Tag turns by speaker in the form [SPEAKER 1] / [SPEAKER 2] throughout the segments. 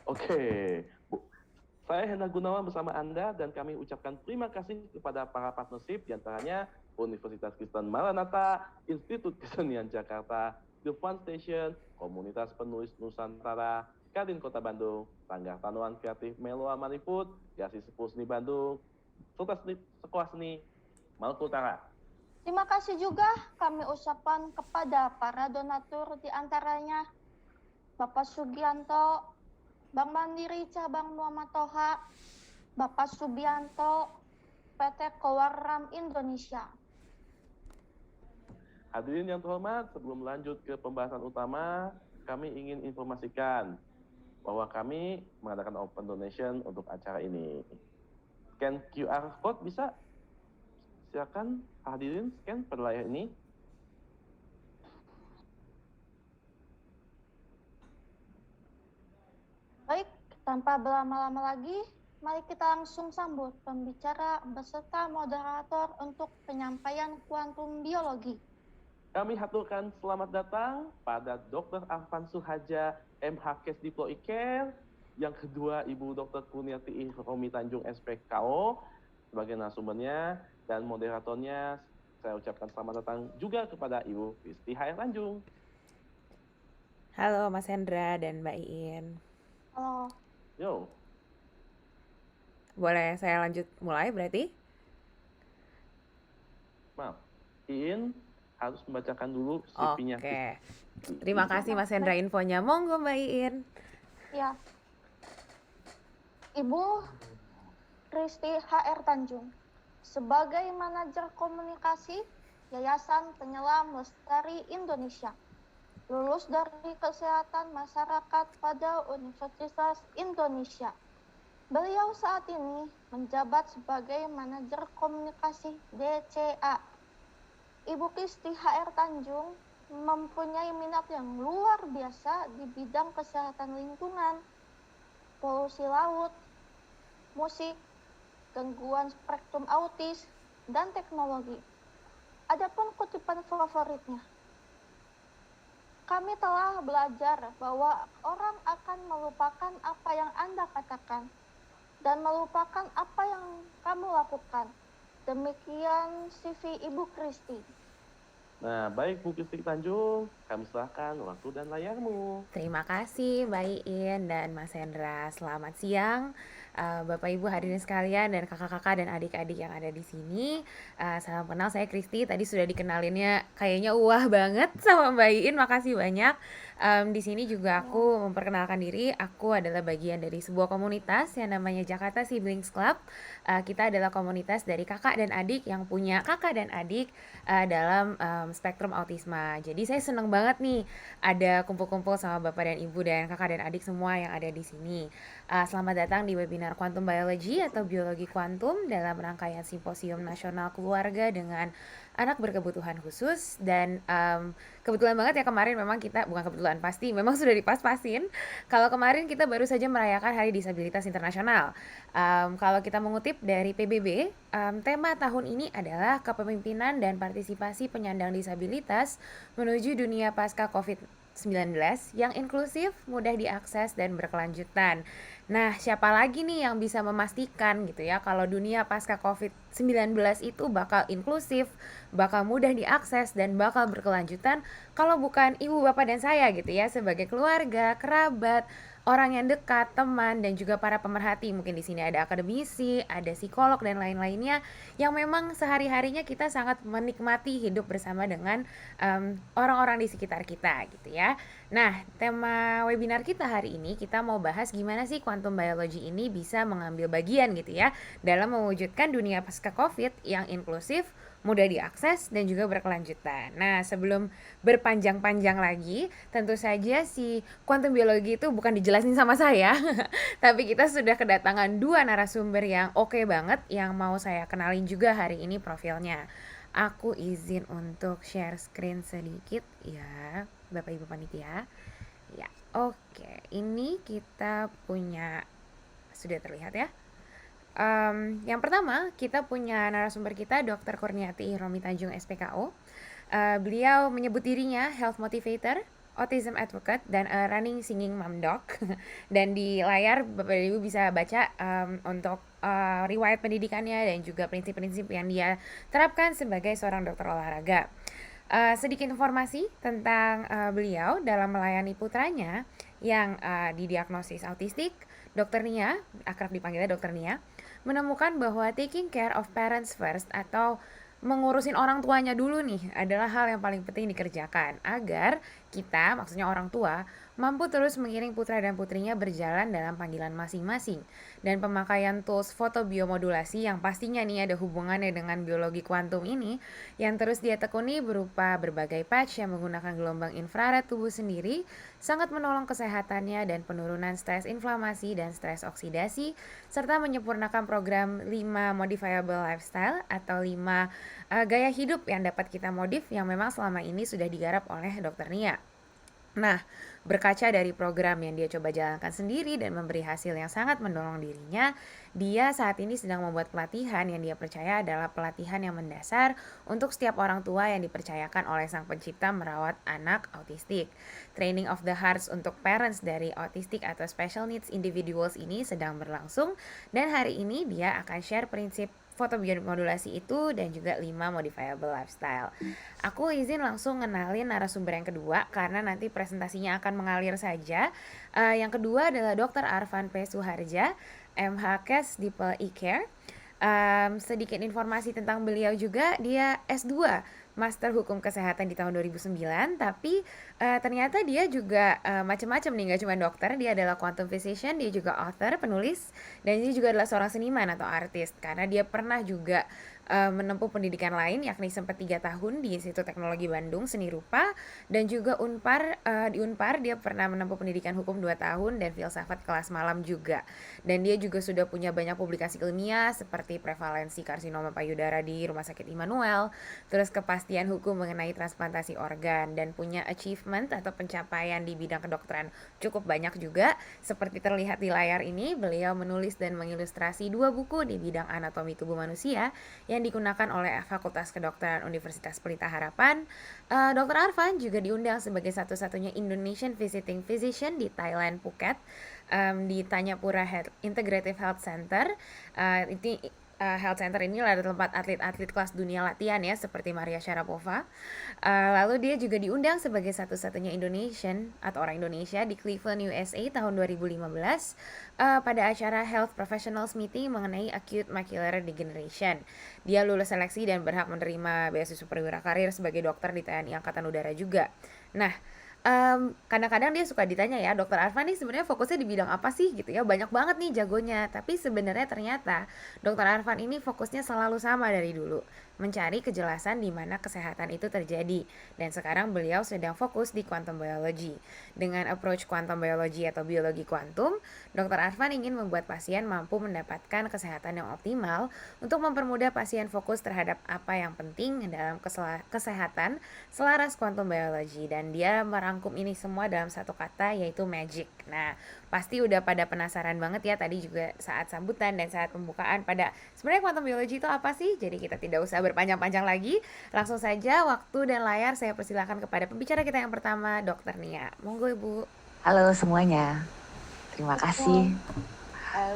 [SPEAKER 1] Oke, Bu. Saya Hendra Gunawan bersama Anda dan kami ucapkan terima kasih kepada para partnership diantaranya Universitas Kristen Maranatha, Institut Kesenian Jakarta, The Fun Station, Komunitas Penulis Nusantara, Kadin Kota Bandung, Sanggar Tanuan Kreatif Meloa Mariput, Gasi Sepuh Seni Bandung, Sekolah Seni Maluku Utara.
[SPEAKER 2] Terima kasih juga kami ucapkan kepada para donatur diantaranya Bapak Sugianto, Bank Mandiri Cabang Muhammad Toha, Bapak Subianto, PT Kowaram Indonesia.
[SPEAKER 1] Hadirin yang terhormat, sebelum lanjut ke pembahasan utama, kami ingin informasikan bahwa kami mengadakan open donation untuk acara ini. Scan QR code bisa? Silakan hadirin scan pada layar ini.
[SPEAKER 2] Baik, tanpa berlama-lama lagi, mari kita langsung sambut pembicara beserta moderator untuk penyampaian kuantum biologi.
[SPEAKER 1] Kami haturkan selamat datang pada Dr. Arfan Suhaja, MHKes Diplo IKER, yang kedua Ibu Dr. Kurniati Romi Tanjung SPKO sebagai narasumbernya, dan moderatornya saya ucapkan selamat datang juga kepada Ibu Kristi HR Tanjung.
[SPEAKER 3] Halo Mas Hendra dan Mbak Iin.
[SPEAKER 2] Halo.
[SPEAKER 1] Yo.
[SPEAKER 3] Boleh saya lanjut mulai berarti?
[SPEAKER 1] Maaf, Iin harus membacakan dulu CV-nya.
[SPEAKER 3] Oke. Terima kasih Mas Hendra infonya. Monggo Mbak Iin.
[SPEAKER 2] Ya. Ibu Kristi HR Tanjung sebagai manajer komunikasi Yayasan Penyelam Lestari Indonesia, lulus dari Kesehatan Masyarakat pada Universitas Indonesia. Beliau saat ini menjabat sebagai manajer komunikasi DCA. Ibu Kristi HR Tanjung mempunyai minat yang luar biasa di bidang kesehatan lingkungan, polusi laut, musik, gangguan spektrum autis, dan teknologi. Adapun kutipan favoritnya, kami telah belajar bahwa orang akan melupakan apa yang Anda katakan dan melupakan apa yang kamu lakukan. Demikian CV Ibu Kristi.
[SPEAKER 1] Nah, baik Bu Kristi Tanjung, kami serahkan waktu dan layarmu.
[SPEAKER 3] Terima kasih Mbak Iin dan Mas Hendra. Selamat siang Bapak Ibu hadirin sekalian dan kakak-kakak dan adik-adik yang ada di sini. Salam kenal, saya Kristi. Tadi sudah dikenalinnya kayaknya wah banget sama Mbak Iin. Makasih banyak. Di sini juga aku memperkenalkan diri. Aku adalah bagian dari sebuah komunitas yang namanya Jakarta Siblings Club. Kita adalah komunitas dari kakak dan adik yang punya kakak dan adik dalam spektrum autisme. Jadi saya senang banget nih ada kumpul-kumpul sama bapak dan ibu dan kakak dan adik semua yang ada di sini. Selamat datang di webinar Quantum Biology atau Biologi Kuantum dalam rangkaian Simposium Nasional Keluarga dengan Anak Berkebutuhan Khusus. Dan kebetulan banget ya kemarin memang kita, bukan kebetulan pasti, memang sudah dipas-pasin. Kalau kemarin kita baru saja merayakan Hari Disabilitas Internasional. Kalau kita mengutip dari PBB, tema tahun ini adalah kepemimpinan dan partisipasi penyandang disabilitas menuju dunia pasca COVID-19 yang inklusif, mudah diakses, dan berkelanjutan. Nah, siapa lagi nih yang bisa memastikan gitu ya kalau dunia pasca COVID-19 itu bakal inklusif, bakal mudah diakses, dan bakal berkelanjutan kalau bukan ibu, bapak, dan saya gitu ya sebagai keluarga, kerabat, orang yang dekat, teman, dan juga para pemerhati. Mungkin di sini ada akademisi, ada psikolog, dan lain-lainnya yang memang sehari-harinya kita sangat menikmati hidup bersama dengan orang-orang di sekitar kita gitu ya. Nah, tema webinar kita hari ini kita mau bahas gimana sih quantum biology ini bisa mengambil bagian gitu ya dalam mewujudkan dunia pasca COVID yang inklusif, mudah diakses, dan juga berkelanjutan. Nah, sebelum berpanjang-panjang lagi, tentu saja si quantum biologi itu bukan dijelasin sama saya, tapi kita sudah kedatangan dua narasumber yang oke banget yang mau saya kenalin juga hari ini profilnya. Aku izin untuk share screen sedikit ya, Bapak Ibu panitia. Ya, oke. Ini kita punya, sudah terlihat ya. Yang pertama kita punya narasumber kita Dr. Kurniati Romi Tanjung SPKO. Beliau menyebut dirinya health motivator, autism advocate dan a running singing mom doc. Dan di layar Bapak dan Ibu bisa baca untuk riwayat pendidikannya dan juga prinsip-prinsip yang dia terapkan sebagai seorang dokter olahraga. Sedikit informasi tentang beliau dalam melayani putranya yang didiagnosis autistik. Dokter Nia, akrab dipanggilnya Dokter Nia, menemukan bahwa taking care of parents first atau mengurusin orang tuanya dulu nih adalah hal yang paling penting dikerjakan agar kita, maksudnya orang tua, mampu terus mengiring putra dan putrinya berjalan dalam panggilan masing-masing. Dan pemakaian tools fotobiomodulasi yang pastinya nih ada hubungannya dengan biologi kuantum ini yang terus dia tekuni berupa berbagai patch yang menggunakan gelombang infrared tubuh sendiri sangat menolong kesehatannya dan penurunan stres inflamasi dan stres oksidasi serta menyempurnakan program 5 modifiable lifestyle atau 5 gaya hidup yang dapat kita modif yang memang selama ini sudah digarap oleh Dokter Nia. Nah, berkaca dari program yang dia coba jalankan sendiri dan memberi hasil yang sangat mendorong dirinya, dia saat ini sedang membuat pelatihan yang dia percaya adalah pelatihan yang mendasar untuk setiap orang tua yang dipercayakan oleh Sang Pencipta merawat anak autistik. Training of the Hearts untuk parents dari autistic atau special needs individuals ini sedang berlangsung dan hari ini dia akan share prinsip fotobiomodulasi itu dan juga 5 modifiable lifestyle. Aku izin langsung ngenalin narasumber yang kedua karena nanti presentasinya akan mengalir saja. Yang kedua adalah Dr. Arfan P. Suharja, MHKes Dipel E-Care. Sedikit informasi tentang beliau juga, dia S2 Master Hukum Kesehatan di tahun 2009, tapi ternyata dia juga macam-macam nih, gak cuma dokter, dia adalah quantum physician, dia juga author, penulis, dan dia juga adalah seorang seniman atau artis, karena dia pernah juga menempuh pendidikan lain, yakni sempat 3 tahun di Institut Teknologi Bandung Seni Rupa, dan juga di Unpar dia pernah menempuh pendidikan hukum 2 tahun dan filsafat kelas malam juga. Dan dia juga sudah punya banyak publikasi ilmiah seperti prevalensi karsinoma payudara di Rumah Sakit Immanuel, terus kepastian hukum mengenai transplantasi organ, dan punya achievement atau pencapaian di bidang kedokteran cukup banyak juga. Seperti terlihat di layar ini, beliau menulis dan mengilustrasi 2 buku di bidang anatomi tubuh manusia yang digunakan oleh Fakultas Kedokteran Universitas Pelita Harapan. Dr. Arfan juga diundang sebagai satu-satunya Indonesian Visiting Physician di Thailand, Phuket, di Tanyapura Integrative Health Center. Health Center ini adalah tempat atlet-atlet kelas dunia latihan ya, seperti Maria Sharapova. Lalu dia juga diundang sebagai satu-satunya Indonesian atau orang Indonesia di Cleveland, USA tahun 2015 pada acara Health Professionals Meeting mengenai Acute Macular Degeneration. Dia lulus seleksi dan berhak menerima beasiswa perwira karir sebagai dokter di TNI Angkatan Udara juga. Nah, kadang-kadang dia suka ditanya ya, Dokter Arfan nih sebenarnya fokusnya di bidang apa sih gitu ya, banyak banget nih jagonya, tapi sebenarnya ternyata Dokter Arfan ini fokusnya selalu sama dari dulu, mencari kejelasan di mana kesehatan itu terjadi, dan sekarang beliau sedang fokus di quantum biology. Dengan approach quantum biology atau biologi kuantum, Dokter Arfan ingin membuat pasien mampu mendapatkan kesehatan yang optimal untuk mempermudah pasien fokus terhadap apa yang penting dalam kesehatan selaras quantum biology, dan dia merangkum ini semua dalam satu kata yaitu magic. Nah, pasti udah pada penasaran banget ya tadi juga saat sambutan dan saat pembukaan pada sebenarnya quantum biology itu apa sih? Jadi kita tidak usah berpanjang-panjang lagi, langsung saja waktu dan layar saya persilakan kepada pembicara kita yang pertama, Dokter Nia. Monggo Ibu.
[SPEAKER 4] Halo semuanya, terima kasih.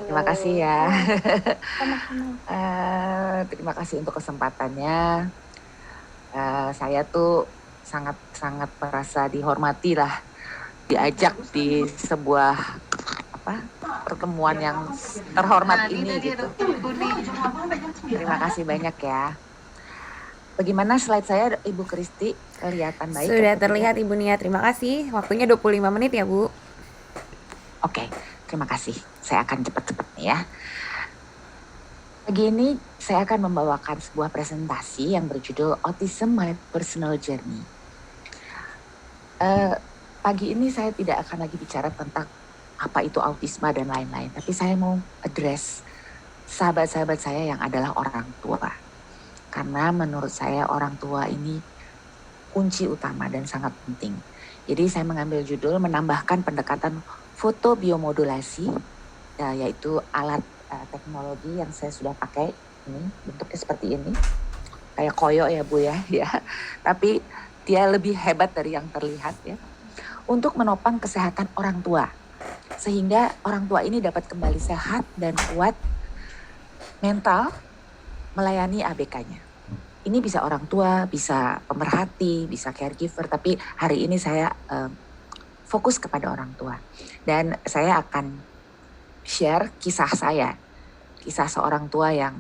[SPEAKER 4] Terima kasih ya. Terima kasih untuk kesempatannya. Saya tuh sangat merasa dihormati lah, diajak di sebuah pertemuan yang terhormat ini gitu. Terima kasih banyak ya. Bagaimana slide saya, Ibu Kristi? Kelihatan baik?
[SPEAKER 3] Sudah terlihat Ibu Nia, terima kasih. Waktunya 25 menit ya Bu.
[SPEAKER 4] Oke, terima kasih. Saya akan cepat-cepat nih ya. Pagi ini saya akan membawakan sebuah presentasi yang berjudul Autism My Personal Journey. Pagi ini saya tidak akan lagi bicara tentang apa itu autisme dan lain-lain, tapi saya mau address sahabat-sahabat saya yang adalah orang tua. Karena menurut saya orang tua ini kunci utama dan sangat penting. Jadi saya mengambil judul menambahkan pendekatan fotobiomodulasi, yaitu alat teknologi yang saya sudah pakai ini, bentuknya seperti ini. Kayak koyo ya Bu ya. Tapi dia lebih hebat dari yang terlihat ya. untuk menopang kesehatan orang tua. Sehingga orang tua ini dapat kembali sehat dan kuat mental melayani ABK-nya. Ini bisa orang tua, bisa pemerhati, bisa caregiver, tapi hari ini saya fokus kepada orang tua. Dan saya akan share kisah saya, kisah seorang tua yang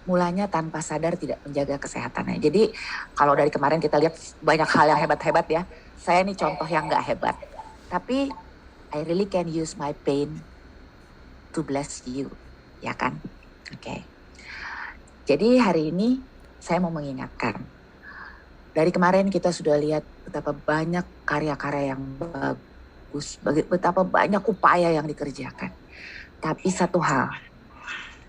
[SPEAKER 4] mulanya tanpa sadar tidak menjaga kesehatannya. Jadi kalau dari kemarin kita lihat banyak hal yang hebat-hebat ya, saya ini contoh yang gak hebat. Tapi I really can use my pain to bless you, ya kan? Oke. Jadi hari ini saya mau mengingatkan. Dari kemarin kita sudah lihat betapa banyak karya-karya yang bagus, betapa banyak upaya yang dikerjakan. Tapi satu hal,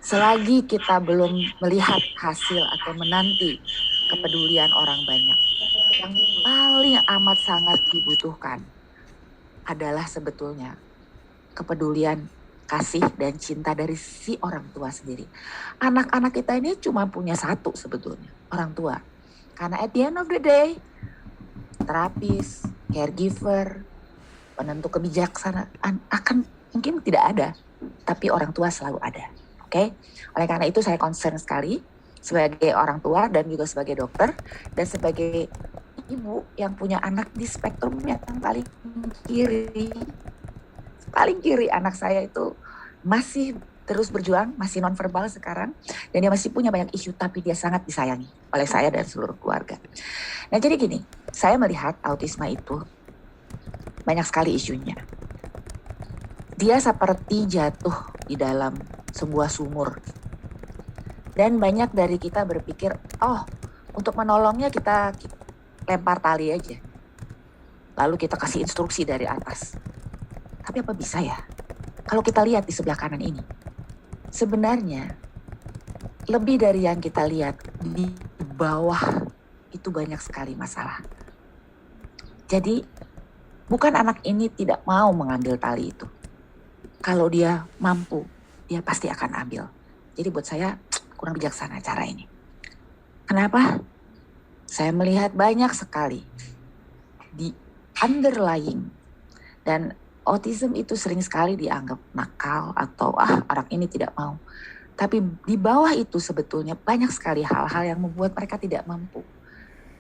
[SPEAKER 4] selagi kita belum melihat hasil atau menanti kepedulian orang banyak, yang paling amat sangat dibutuhkan adalah sebetulnya kepedulian, kasih, dan cinta dari si orang tua sendiri. Anak-anak kita ini cuma punya satu sebetulnya, orang tua. Karena at the end of the day, terapis, caregiver, penentu kebijaksanaan akan mungkin tidak ada, tapi orang tua selalu ada. Oke? Oleh karena itu saya concern sekali sebagai orang tua dan juga sebagai dokter dan sebagai ibu yang punya anak di spektrum yang paling kiri. Paling kiri anak saya itu masih terus berjuang, masih nonverbal sekarang, dan dia masih punya banyak isu, tapi dia sangat disayangi oleh saya dan seluruh keluarga. Nah jadi gini, saya melihat autisme itu banyak sekali isunya. Dia seperti jatuh di dalam sebuah sumur. Dan banyak dari kita berpikir, oh untuk menolongnya kita lempar tali aja. Lalu kita kasih instruksi dari atas. Tapi apa bisa ya? Kalau kita lihat di sebelah kanan ini, sebenarnya lebih dari yang kita lihat di bawah itu banyak sekali masalah. Jadi bukan anak ini tidak mau mengambil tali itu. Kalau dia mampu, dia pasti akan ambil. Jadi buat saya kurang bijaksana cara ini. Kenapa? Saya melihat banyak sekali di underlying, dan autism itu sering sekali dianggap nakal atau anak ini tidak mau. Tapi di bawah itu sebetulnya banyak sekali hal-hal yang membuat mereka tidak mampu.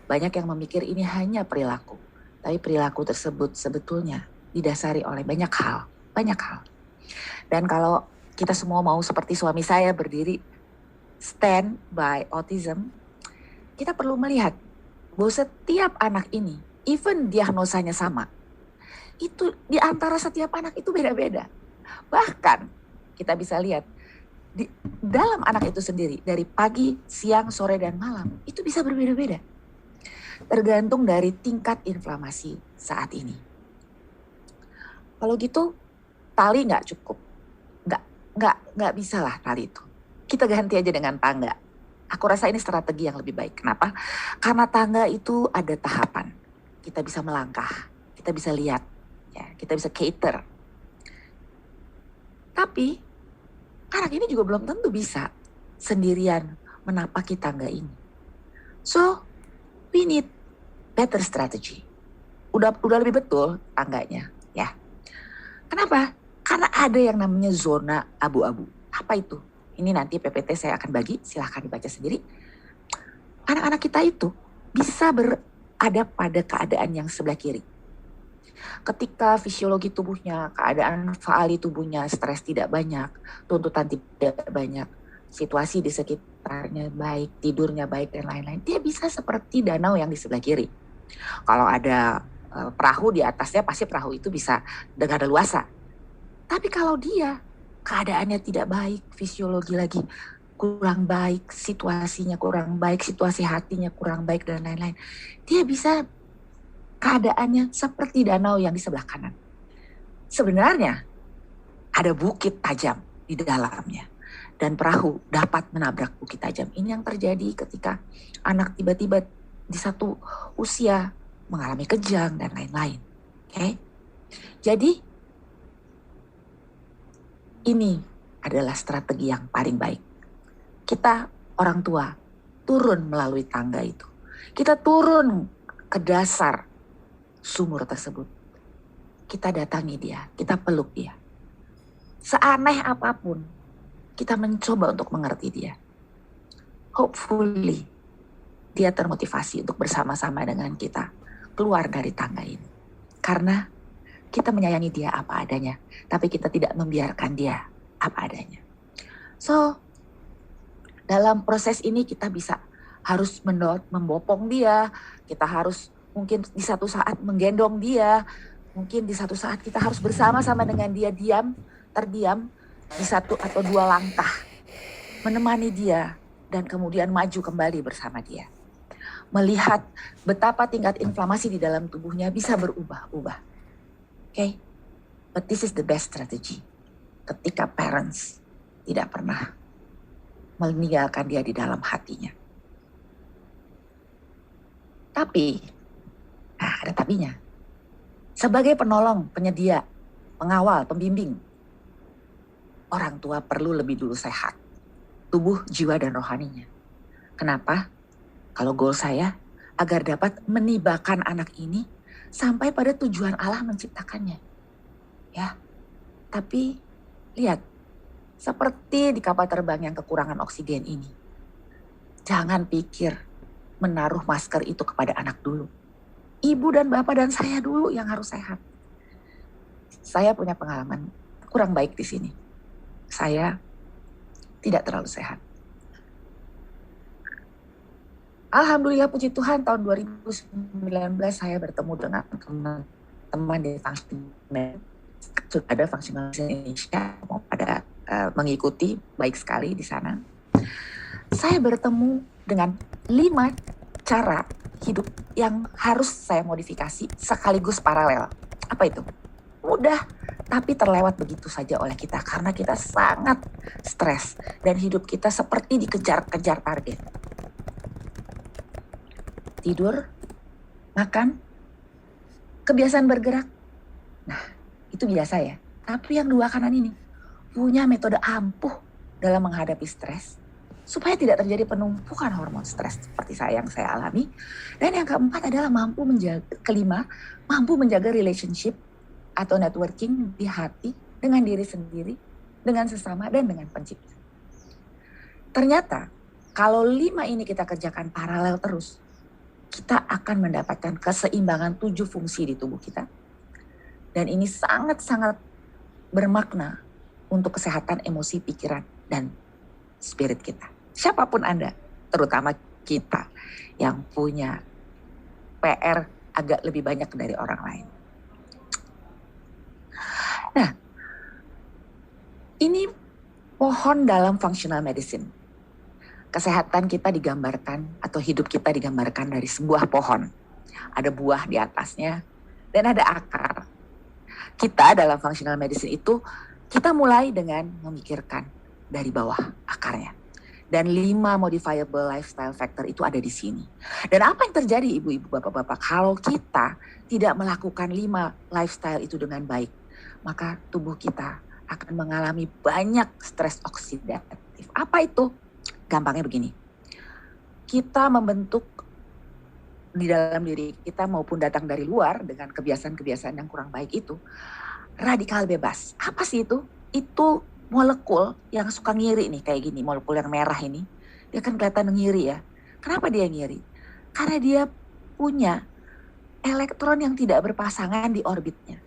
[SPEAKER 4] Banyak yang memikir ini hanya perilaku. Tapi perilaku tersebut sebetulnya didasari oleh banyak hal. Dan kalau kita semua mau seperti suami saya berdiri stand by autism, kita perlu melihat bahwa setiap anak ini, even diagnosanya sama, itu di antara setiap anak itu beda-beda. Bahkan kita bisa lihat di dalam anak itu sendiri dari pagi, siang, sore, dan malam itu bisa berbeda-beda. Tergantung dari tingkat inflamasi saat ini. Kalau gitu tali nggak cukup, nggak bisa lah tali itu. Kita ganti aja dengan tangga. Aku rasa ini strategi yang lebih baik. Kenapa? Karena tangga itu ada tahapan. Kita bisa melangkah, kita bisa lihat. Ya, kita bisa cater. Tapi anak ini juga belum tentu bisa sendirian menapaki tangga ini. So, we need better strategy. Udah lebih betul tangganya, ya. Kenapa? Karena ada yang namanya zona abu-abu. Apa itu? Ini nanti PPT saya akan bagi, silahkan dibaca sendiri. Anak-anak kita itu bisa berada pada keadaan yang sebelah kiri. Ketika fisiologi tubuhnya, keadaan faali tubuhnya, stres tidak banyak, tuntutan tidak banyak, situasi di sekitarnya baik, tidurnya baik, dan lain-lain, dia bisa seperti danau yang di sebelah kiri. Kalau ada perahu di atasnya, pasti perahu itu bisa dengan leluasa. Tapi kalau dia keadaannya tidak baik, fisiologi lagi kurang baik, situasinya kurang baik, situasi hatinya kurang baik, dan lain-lain, dia bisa keadaannya seperti danau yang di sebelah kanan. Sebenarnya ada bukit tajam di dalamnya dan perahu dapat menabrak bukit tajam. Ini yang terjadi ketika anak tiba-tiba di satu usia mengalami kejang dan lain-lain. Oke? Jadi ini adalah strategi yang paling baik. Kita orang tua turun melalui tangga itu. Kita turun ke dasar sumur tersebut. kita datangi dia, kita peluk dia. Seaneh apapun, kita mencoba untuk mengerti dia. Hopefully, dia termotivasi untuk bersama-sama dengan kita keluar dari tangga ini. Karena kita menyayangi dia apa adanya, tapi kita tidak membiarkan dia apa adanya. So, dalam proses ini kita harus membopong dia, kita harus mungkin di satu saat menggendong dia, mungkin di satu saat kita harus bersama-sama dengan dia terdiam di 1 atau 2 langkah, menemani dia dan kemudian maju kembali bersama dia. Melihat betapa tingkat inflamasi di dalam tubuhnya bisa berubah-ubah. Okay? But this is the best strategy. Ketika parents tidak pernah meninggalkan dia di dalam hatinya. Tapi, ada tapinya. Sebagai penolong, penyedia, pengawal, pembimbing, orang tua perlu lebih dulu sehat. Tubuh, jiwa, dan rohaninya. Kenapa? Kalau goal saya, agar dapat menibakan anak ini sampai pada tujuan Allah menciptakannya. Ya, tapi lihat, seperti di kapal terbang yang kekurangan oksigen ini. Jangan pikir menaruh masker itu kepada anak dulu. Ibu dan bapak dan saya dulu yang harus sehat. Saya punya pengalaman kurang baik di sini. Saya tidak terlalu sehat. Alhamdulillah puji Tuhan tahun 2019 saya bertemu dengan teman-teman di Functional. Sudah ada Functional Indonesia mau pada mengikuti, baik sekali di sana. Saya bertemu dengan 5 cara hidup yang harus saya modifikasi sekaligus paralel. Apa itu? Mudah, tapi terlewat begitu saja oleh kita karena kita sangat stres dan hidup kita seperti dikejar-kejar target. Tidur, makan, kebiasaan bergerak. Nah, itu biasa ya. Tapi yang 2 kanan ini punya metode ampuh dalam menghadapi stres supaya tidak terjadi penumpukan hormon stres seperti yang saya alami. Dan yang keempat adalah kelima, mampu menjaga relationship atau networking di hati dengan diri sendiri, dengan sesama, dan dengan pencipta. Ternyata kalau 5 ini kita kerjakan paralel terus, kita akan mendapatkan keseimbangan 7 fungsi di tubuh kita. Dan ini sangat-sangat bermakna untuk kesehatan emosi, pikiran, dan spirit kita. Siapapun Anda, terutama kita yang punya PR agak lebih banyak dari orang lain. Nah, ini pohon dalam functional medicine. Kesehatan kita digambarkan atau hidup kita digambarkan dari sebuah pohon. Ada buah di atasnya dan ada akar. Kita dalam functional medicine itu, kita mulai dengan memikirkan dari bawah akarnya. Dan 5 modifiable lifestyle factor itu ada di sini. Dan apa yang terjadi ibu-ibu, bapak-bapak, kalau kita tidak melakukan 5 lifestyle itu dengan baik, maka tubuh kita akan mengalami banyak stres oksidatif. Apa itu? Gampangnya begini, kita membentuk di dalam diri kita maupun datang dari luar dengan kebiasaan-kebiasaan yang kurang baik itu, radikal bebas. Apa sih itu? Itu molekul yang suka ngiri nih, kayak gini, molekul yang merah ini, dia kan kelihatan ngiri ya. Kenapa dia ngiri? Karena dia punya elektron yang tidak berpasangan di orbitnya.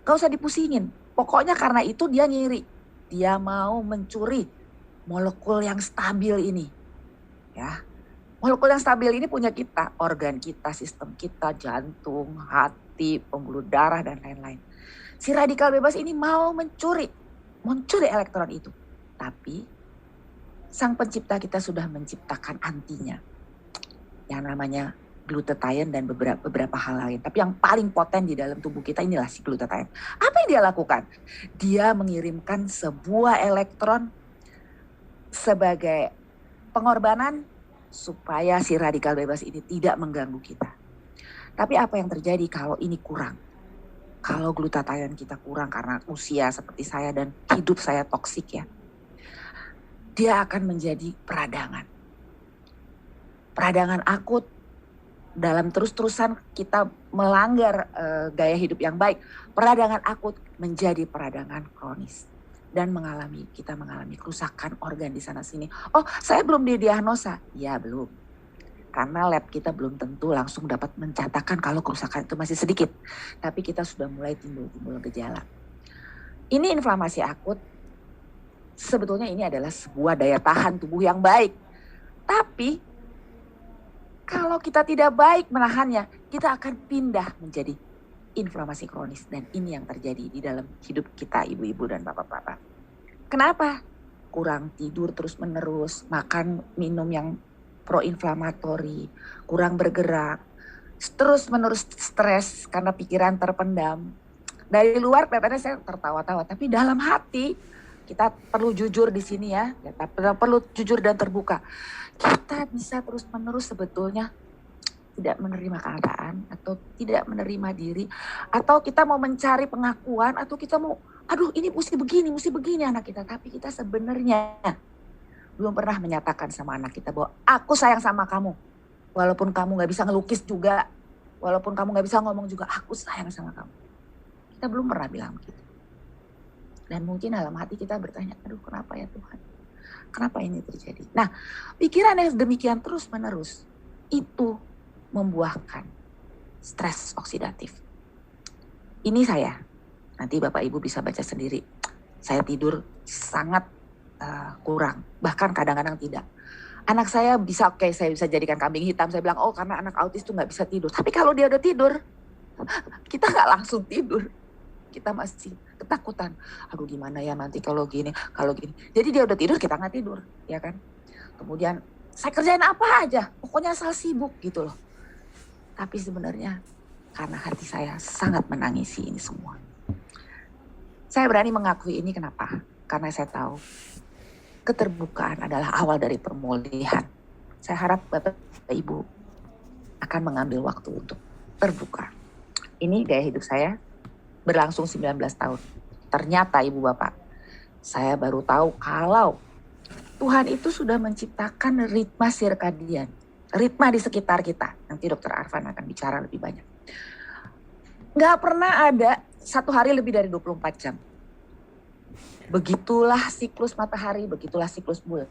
[SPEAKER 4] Gak usah dipusingin, pokoknya karena itu dia ngiri. Dia mau mencuri molekul yang stabil ini. Ya. Molekul yang stabil ini punya kita, organ kita, sistem kita, jantung, hati, pembuluh darah, dan lain-lain. Si radikal bebas ini mau mencuri elektron itu. Tapi sang pencipta kita sudah menciptakan antinya. Yang namanya glutathione dan beberapa hal lain. Tapi yang paling poten di dalam tubuh kita inilah si glutathione. Apa yang dia lakukan? Dia mengirimkan sebuah elektron sebagai pengorbanan supaya si radikal bebas ini tidak mengganggu kita. Tapi apa yang terjadi kalau ini kurang? Kalau glutathione kita kurang karena usia seperti saya dan hidup saya toksik ya, dia akan menjadi peradangan. Peradangan akut dalam terus-terusan kita melanggar gaya hidup yang baik, peradangan akut menjadi peradangan kronis dan kita mengalami kerusakan organ di sana sini. Oh, saya belum didiagnosa. Ya, belum. Karena lab kita belum tentu langsung dapat mencatatkan kalau kerusakan itu masih sedikit. Tapi kita sudah mulai timbul gejala. Ini inflamasi akut. Sebetulnya ini adalah sebuah daya tahan tubuh yang baik. Tapi kalau kita tidak baik menahannya, kita akan pindah menjadi inflamasi kronis. Dan ini yang terjadi di dalam hidup kita, ibu-ibu dan bapak-bapak. Kenapa? Kurang tidur terus-menerus, makan minum yang proinflamatori, kurang bergerak, terus-menerus stres karena pikiran terpendam. Dari luar kelihatannya saya tertawa-tawa, tapi dalam hati kita perlu jujur di sini ya, kita perlu jujur dan terbuka. Kita bisa terus-menerus sebetulnya tidak menerima keadaan atau tidak menerima diri, atau kita mau mencari pengakuan, atau kita mau, aduh ini mesti begini anak kita, tapi kita sebenarnya belum pernah menyatakan sama anak kita bahwa aku sayang sama kamu. Walaupun kamu gak bisa ngelukis juga, walaupun kamu gak bisa ngomong juga, aku sayang sama kamu. Kita belum pernah bilang begitu. Dan mungkin dalam hati kita bertanya, aduh kenapa ya Tuhan? Kenapa ini terjadi? Nah, pikiran yang demikian terus menerus, itu membuahkan stres oksidatif. Ini saya, nanti Bapak Ibu bisa baca sendiri. Saya tidur sangat kurang, bahkan kadang-kadang tidak. Anak saya bisa, saya bisa jadikan kambing hitam. Saya bilang, oh karena anak autis tuh gak bisa tidur. Tapi kalau dia udah tidur, kita gak langsung tidur. Kita masih ketakutan. Aduh gimana ya nanti kalau gini. Jadi dia udah tidur, kita gak tidur. Ya kan? Kemudian saya kerjain apa aja. Pokoknya asal sibuk gitu loh. Tapi sebenarnya karena hati saya sangat menangisi ini semua. Saya berani mengakui ini kenapa? Karena saya tahu keterbukaan adalah awal dari pemulihan. Saya harap Bapak Ibu akan mengambil waktu untuk terbuka. Ini gaya hidup saya berlangsung 19 tahun. Ternyata Ibu Bapak, saya baru tahu kalau Tuhan itu sudah menciptakan ritma sirkadian. Ritma di sekitar kita. Nanti Dr. Arfan akan bicara lebih banyak. Gak pernah ada satu hari lebih dari 24 jam. Begitulah siklus matahari, begitulah siklus bulan.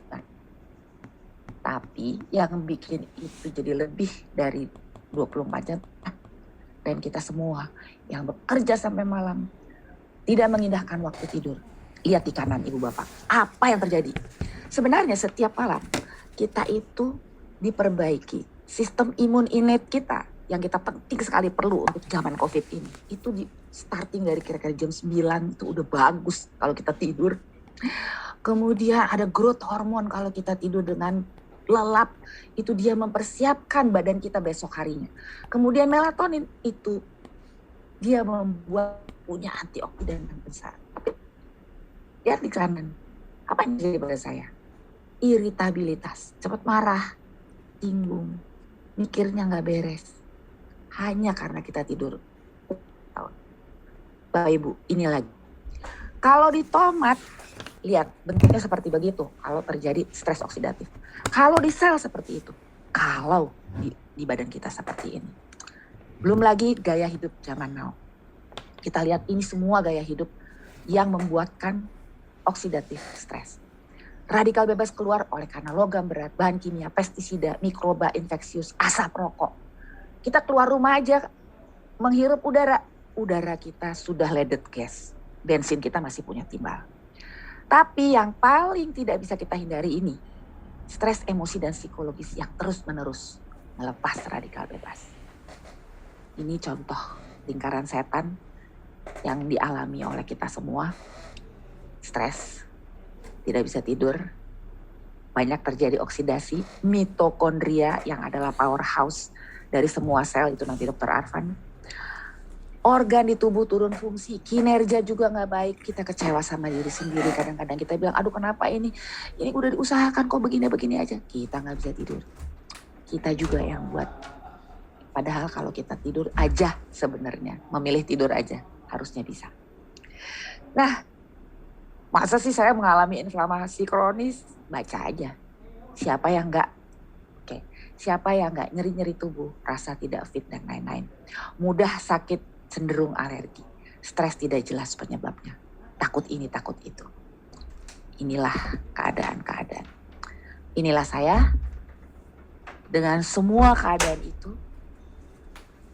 [SPEAKER 4] Tapi yang bikin itu jadi lebih dari 24 jam, dan kita semua yang bekerja sampai malam, tidak mengindahkan waktu tidur. Lihat di kanan Ibu Bapak, apa yang terjadi? Sebenarnya setiap malam kita itu diperbaiki. Sistem imun innate kita yang kita penting sekali perlu untuk zaman COVID ini. Itu di starting dari kira-kira jam 9 itu udah bagus kalau kita tidur. Kemudian ada growth hormone kalau kita tidur dengan lelap. Itu dia mempersiapkan badan kita besok harinya. Kemudian melatonin itu dia membuat punya antioksidan yang besar. Lihat di kanan. Apa yang terjadi pada saya? Iritabilitas. Cepat marah. Bingung. Mikirnya gak beres. Hanya karena kita tidur. Bapak Ibu, ini lagi. Kalau di tomat, lihat bentuknya seperti begitu. Kalau terjadi stres oksidatif. Kalau di sel seperti itu. Kalau di badan kita seperti ini. Belum lagi gaya hidup zaman now. Kita lihat ini semua gaya hidup yang membuatkan oksidatif stres. Radikal bebas keluar oleh karena logam berat, bahan kimia, pestisida, mikroba infeksius, asap rokok. Kita keluar rumah aja menghirup udara kita sudah ledet gas. Bensin kita masih punya timbal. Tapi yang paling tidak bisa kita hindari ini, stres emosi dan psikologis yang terus-menerus melepas radikal bebas. Ini contoh lingkaran setan yang dialami oleh kita semua. Stres, tidak bisa tidur, banyak terjadi oksidasi, mitokondria yang adalah powerhouse dari semua sel, itu nanti Dr. Arfan. Organ di tubuh turun fungsi, kinerja juga gak baik, kita kecewa sama diri sendiri. Kadang-kadang kita bilang, aduh kenapa ini udah diusahakan kok begini-begini aja. Kita gak bisa tidur. Kita juga yang buat. Padahal kalau kita tidur aja sebenarnya, memilih tidur aja, harusnya bisa. Nah, masa sih saya mengalami inflamasi kronis? Baca aja. Siapa yang gak? Oke. Siapa yang nggak nyeri-nyeri tubuh, rasa tidak fit dan lain-lain. Mudah sakit, cenderung alergi. Stres tidak jelas penyebabnya. Takut ini, takut itu. Inilah keadaan-keadaan. Inilah saya. Dengan semua keadaan itu,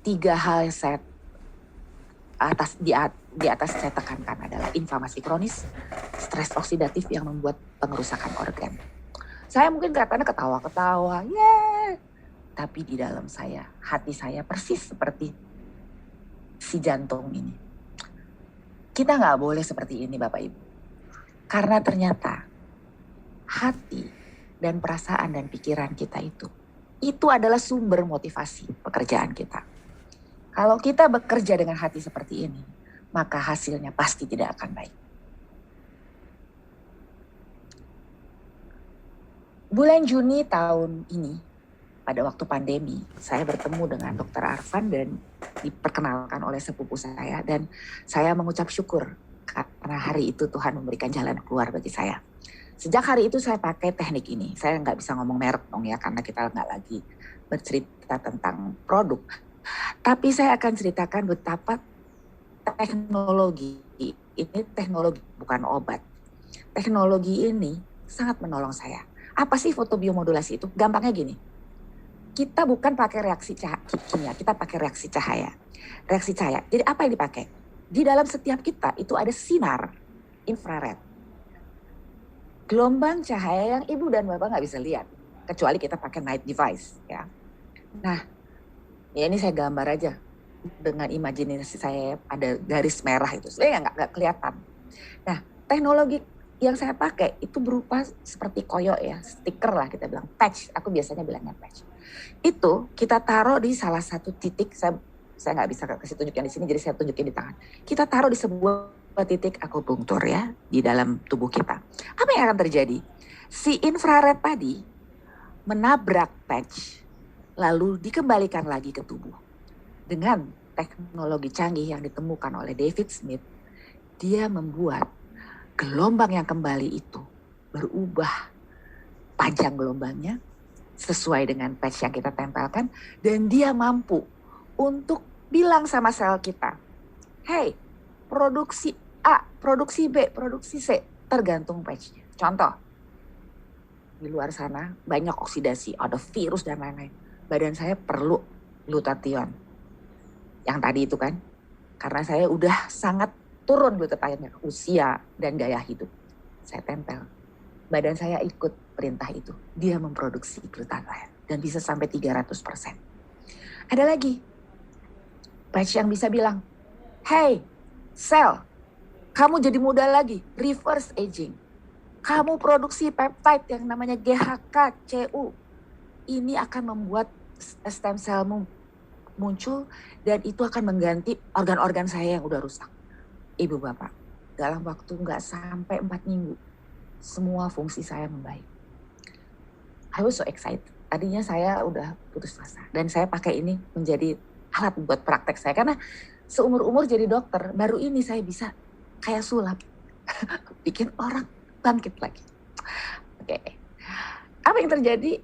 [SPEAKER 4] 3 hal yang saya di atas saya tekankan adalah inflamasi kronis, stres oksidatif yang membuat pengerusakan organ. Saya mungkin katanya ketawa-ketawa, tapi di dalam saya, hati saya persis seperti si jantung ini. Kita nggak boleh seperti ini Bapak Ibu. Karena ternyata hati dan perasaan dan pikiran kita itu adalah sumber motivasi pekerjaan kita. Kalau kita bekerja dengan hati seperti ini, maka hasilnya pasti tidak akan baik. Bulan Juni tahun ini, pada waktu pandemi, saya bertemu dengan Dr. Arfan dan diperkenalkan oleh sepupu saya, dan saya mengucap syukur karena hari itu Tuhan memberikan jalan keluar bagi saya. Sejak hari itu saya pakai teknik ini. Saya nggak bisa ngomong merek dong ya, karena kita nggak lagi bercerita tentang produk. Tapi saya akan ceritakan betapa teknologi ini bukan obat. Teknologi ini sangat menolong saya. Apa sih fotobiomodulasi itu? Gampangnya gini. Kita bukan pakai reaksi kimia, kita pakai reaksi cahaya. Reaksi cahaya. Jadi apa yang dipakai? Di dalam setiap kita itu ada sinar infrared. Gelombang cahaya yang ibu dan bapak nggak bisa lihat. Kecuali kita pakai night device. Ya. Nah, ya ini saya gambar aja. Dengan imajinasi saya ada garis merah itu. Sebenarnya nggak kelihatan. Nah, teknologi yang saya pakai itu berupa seperti koyok ya. Stiker lah kita bilang. Patch. Aku biasanya bilangnya patch. Itu kita taruh di salah satu titik. Saya nggak bisa kasih tunjukin di sini, jadi saya tunjukin di tangan. Kita taruh di sebuah titik akupunktur ya di dalam tubuh kita. Apa yang akan terjadi? Si infrared tadi menabrak patch lalu dikembalikan lagi ke tubuh. Dengan teknologi canggih yang ditemukan oleh David Smith, dia membuat gelombang yang kembali itu berubah panjang gelombangnya sesuai dengan patch yang kita tempelkan, dan dia mampu untuk bilang sama sel kita, hey, produksi A, produksi B, produksi C, tergantung patch-nya. Contoh, di luar sana banyak oksidasi, ada virus dan lain-lain. Badan saya perlu glutathione. Yang tadi itu kan, karena saya udah sangat turun glutathionnya, usia dan gaya hidup. Saya tempel. Badan saya ikut perintah itu. Dia memproduksi glutathione dan bisa sampai 300%. Ada lagi, patch yang bisa bilang, hey, sel, kamu jadi muda lagi, reverse aging. Kamu produksi peptide yang namanya GHK-CU. Ini akan membuat stem selmu muncul dan itu akan mengganti organ-organ saya yang udah rusak. Ibu bapak, dalam waktu nggak sampai 4 minggu, semua fungsi saya membaik. I was so excited. Tadinya saya udah putus asa dan saya pakai ini menjadi alat buat praktek saya. Karena seumur-umur jadi dokter, baru ini saya bisa kayak sulap. Bikin orang bangkit lagi. Oke. Apa yang terjadi?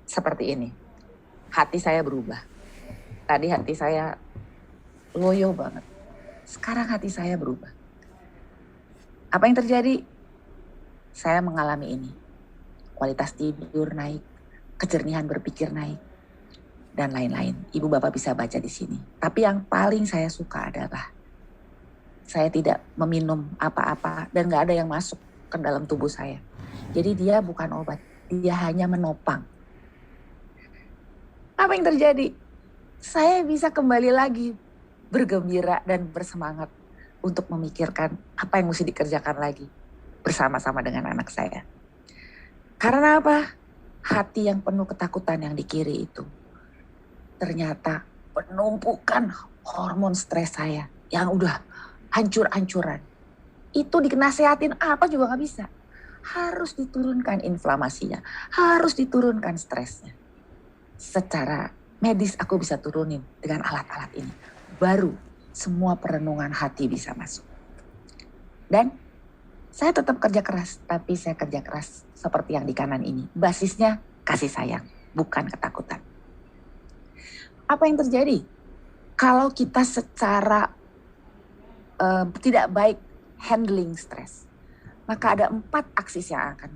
[SPEAKER 4] Seperti ini. Hati saya berubah. Tadi hati saya loyo banget. Sekarang hati saya berubah. Apa yang terjadi? Saya mengalami ini. Kualitas tidur naik, kejernihan berpikir naik, dan lain-lain. Ibu bapak bisa baca di sini. Tapi yang paling saya suka adalah saya tidak meminum apa-apa dan gak ada yang masuk ke dalam tubuh saya. Jadi dia bukan obat, dia hanya menopang. Apa yang terjadi? Saya bisa kembali lagi bergembira dan bersemangat untuk memikirkan apa yang mesti dikerjakan lagi bersama-sama dengan anak saya. Karena apa? Hati yang penuh ketakutan yang di kiri itu ternyata penumpukan hormon stres saya yang udah hancur-hancuran. Itu dinasehatin apa juga gak bisa. Harus diturunkan inflamasinya, harus diturunkan stresnya. Secara medis aku bisa turunin dengan alat-alat ini. Baru semua perenungan hati bisa masuk. Dan saya tetap kerja keras, tapi saya kerja keras seperti yang di kanan ini. Basisnya kasih sayang. bukan ketakutan. Apa yang terjadi? Kalau kita secara tidak baik handling stres, maka ada 4 aksis yang akan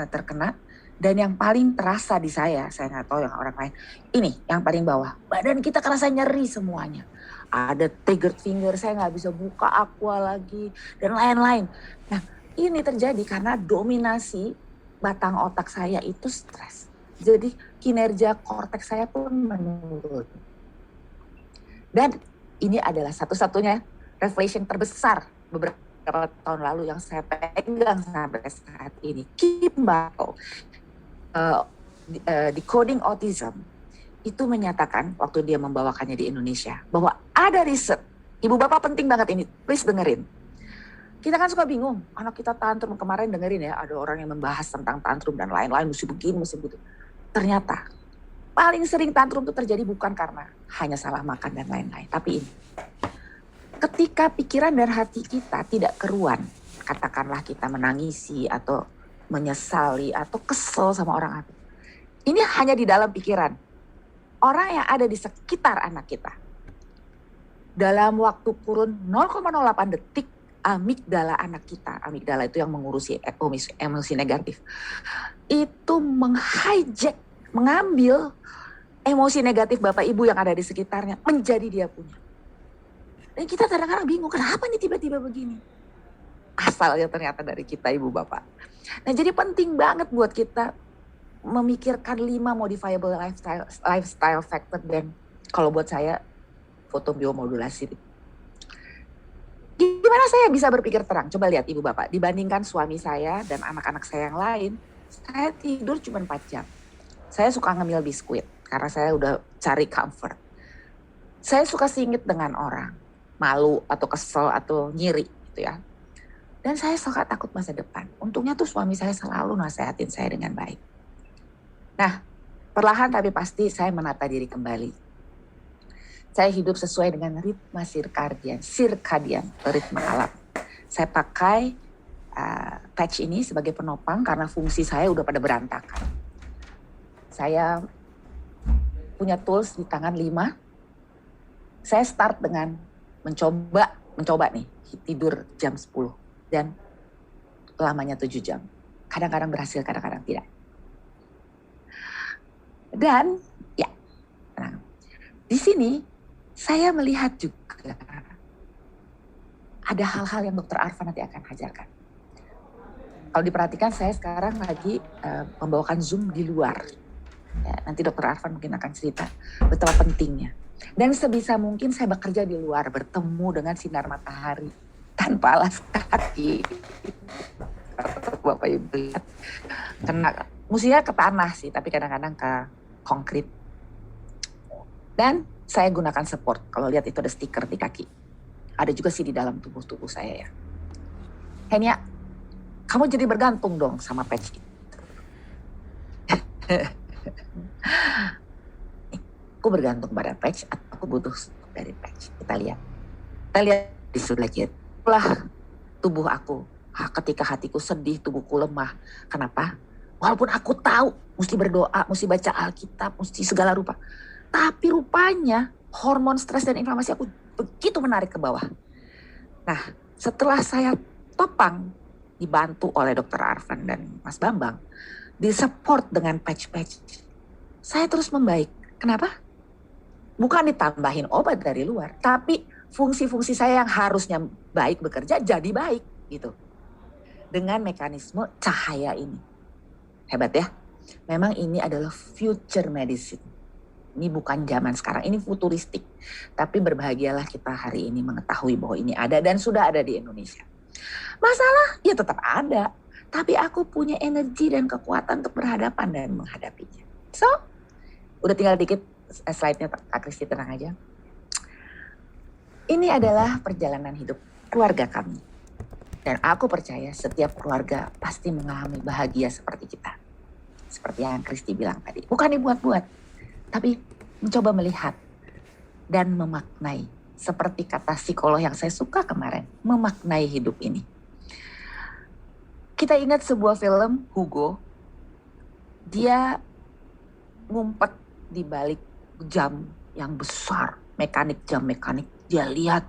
[SPEAKER 4] terkena. Dan yang paling terasa di saya nggak tahu yang orang lain. Ini yang paling bawah, badan kita kerasa nyeri semuanya. Ada trigger finger, saya nggak bisa buka aqua lagi, dan lain-lain. Nah, ini terjadi karena dominasi batang otak saya itu stres. Jadi kinerja korteks saya pun menurun. Dan ini adalah satu-satunya revelation terbesar beberapa tahun lalu yang saya pegang sampai saat ini. Kimball, Decoding Autism, itu menyatakan waktu dia membawakannya di Indonesia bahwa ada riset. Ibu bapak penting banget ini, please dengerin. Kita kan suka bingung, anak kita tantrum, kemarin dengerin ya, ada orang yang membahas tentang tantrum dan lain-lain, mesti begini, mesti begitu. Ternyata paling sering tantrum itu terjadi bukan karena hanya salah makan dan lain-lain, tapi ini. Ketika pikiran dan hati kita tidak keruan, katakanlah kita menangisi atau menyesali atau kesel sama orang itu. Ini hanya di dalam pikiran. Orang yang ada di sekitar anak kita. Dalam waktu kurun 0,08 detik, amigdala anak kita, amigdala itu yang mengurusi emosi negatif, itu menghijack, mengambil emosi negatif bapak ibu yang ada di sekitarnya, menjadi dia punya. Dan kita kadang-kadang bingung, kenapa nih tiba-tiba begini? Asalnya ternyata dari kita ibu bapak. Nah, jadi penting banget buat kita memikirkan 5 modifiable lifestyle factor, dan kalau buat saya fotobiomodulasi. Gimana saya bisa berpikir terang? Coba lihat ibu bapak, dibandingkan suami saya dan anak-anak saya yang lain, saya tidur cuma 4 jam. Saya suka ngemil biskuit karena saya udah cari comfort. Saya suka singit dengan orang, malu atau kesel atau nyiri gitu ya. Dan saya suka takut masa depan. Untungnya tuh suami saya selalu nasehatin saya dengan baik. Nah, perlahan tapi pasti saya menata diri kembali. Saya hidup sesuai dengan ritme sirkadian, ritme alam. Saya pakai patch ini sebagai penopang karena fungsi saya udah pada berantakan. Saya punya tools di tangan 5. Saya start dengan mencoba nih tidur jam 10. Dan lamanya 7 jam. Kadang-kadang berhasil, kadang-kadang tidak. Dan ya, nah, di sini saya melihat juga ada hal-hal yang Dr. Arfan nanti akan ajarkan. Kalau diperhatikan saya sekarang lagi membawakan Zoom di luar. Ya, nanti Dr. Arfan mungkin akan cerita betapa pentingnya. Dan sebisa mungkin saya bekerja di luar, bertemu dengan sinar matahari. Tanpa alas kaki. Bapak Ibu lihat. Mestinya ke tanah sih, tapi kadang-kadang ke konkret. Dan saya gunakan support. Kalau lihat itu ada stiker di kaki. Ada juga sih di dalam tubuh saya ya. Henia, kamu jadi bergantung dong sama patch itu. Aku bergantung pada patch atau aku butuh dari patch. Kita lihat di sebelah kiri. Lah tubuh aku, ketika hatiku sedih, tubuhku lemah. Kenapa? Walaupun aku tahu mesti berdoa, mesti baca Alkitab, mesti segala rupa, tapi rupanya hormon stres dan inflamasi aku begitu menarik ke bawah. Nah, setelah saya topang, dibantu oleh Dr. Arfan dan Mas Bambang, disupport dengan patch-patch, saya terus membaik. Kenapa? Bukan ditambahin obat dari luar, tapi fungsi-fungsi saya yang harusnya baik bekerja jadi baik gitu. Dengan mekanisme cahaya ini. Hebat ya. Memang ini adalah future medicine. Ini bukan zaman sekarang, ini futuristik. Tapi berbahagialah kita hari ini mengetahui bahwa ini ada dan sudah ada di Indonesia. Masalah ya tetap ada, tapi aku punya energi dan kekuatan untuk berhadapan dan menghadapinya. So, udah tinggal dikit slide-nya, Kak Kristi, tenang aja. Ini adalah perjalanan hidup keluarga kami. Dan aku percaya setiap keluarga pasti mengalami bahagia seperti kita. Seperti yang Kristi bilang tadi. Bukan dibuat-buat, tapi mencoba melihat dan memaknai. Seperti kata psikolog yang saya suka kemarin, memaknai hidup ini. Kita ingat sebuah film, Hugo. Dia ngumpet di balik jam yang besar, jam mekanik. Dia lihat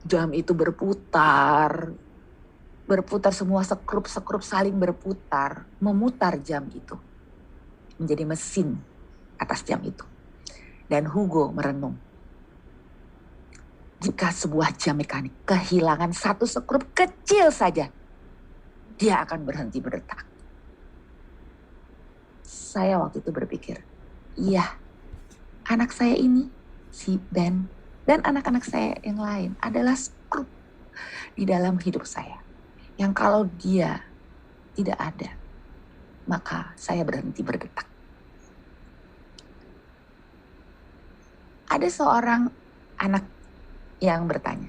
[SPEAKER 4] jam itu berputar semua sekrup saling berputar, memutar jam itu. Menjadi mesin atas jam itu. Dan Hugo merenung. Jika sebuah jam mekanik kehilangan satu sekrup kecil saja, dia akan berhenti berdetak. Saya waktu itu berpikir, iya, anak saya ini, si Ben, dan anak-anak saya yang lain adalah skrup di dalam hidup saya. Yang kalau dia tidak ada, maka saya berhenti berdetak. Ada seorang anak yang bertanya.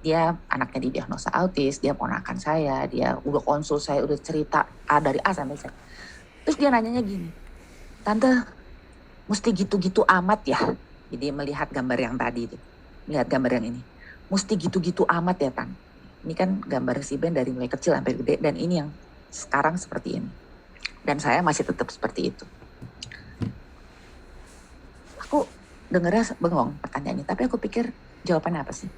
[SPEAKER 4] Dia anaknya didiagnosa autis, dia ponakan saya, dia udah konsul saya, udah cerita dari A sampai Z. Terus dia nanyanya gini, Tante, mesti gitu-gitu amat ya? Jadi melihat gambar yang tadi itu, lihat gambar yang ini. Mesti gitu-gitu amat ya, Tan? Ini kan gambar si Ben dari mulai kecil sampai gede, dan ini yang sekarang seperti ini. Dan saya masih tetap seperti itu. Aku dengernya bengong pertanyaan ini, tapi aku pikir jawabannya apa sih?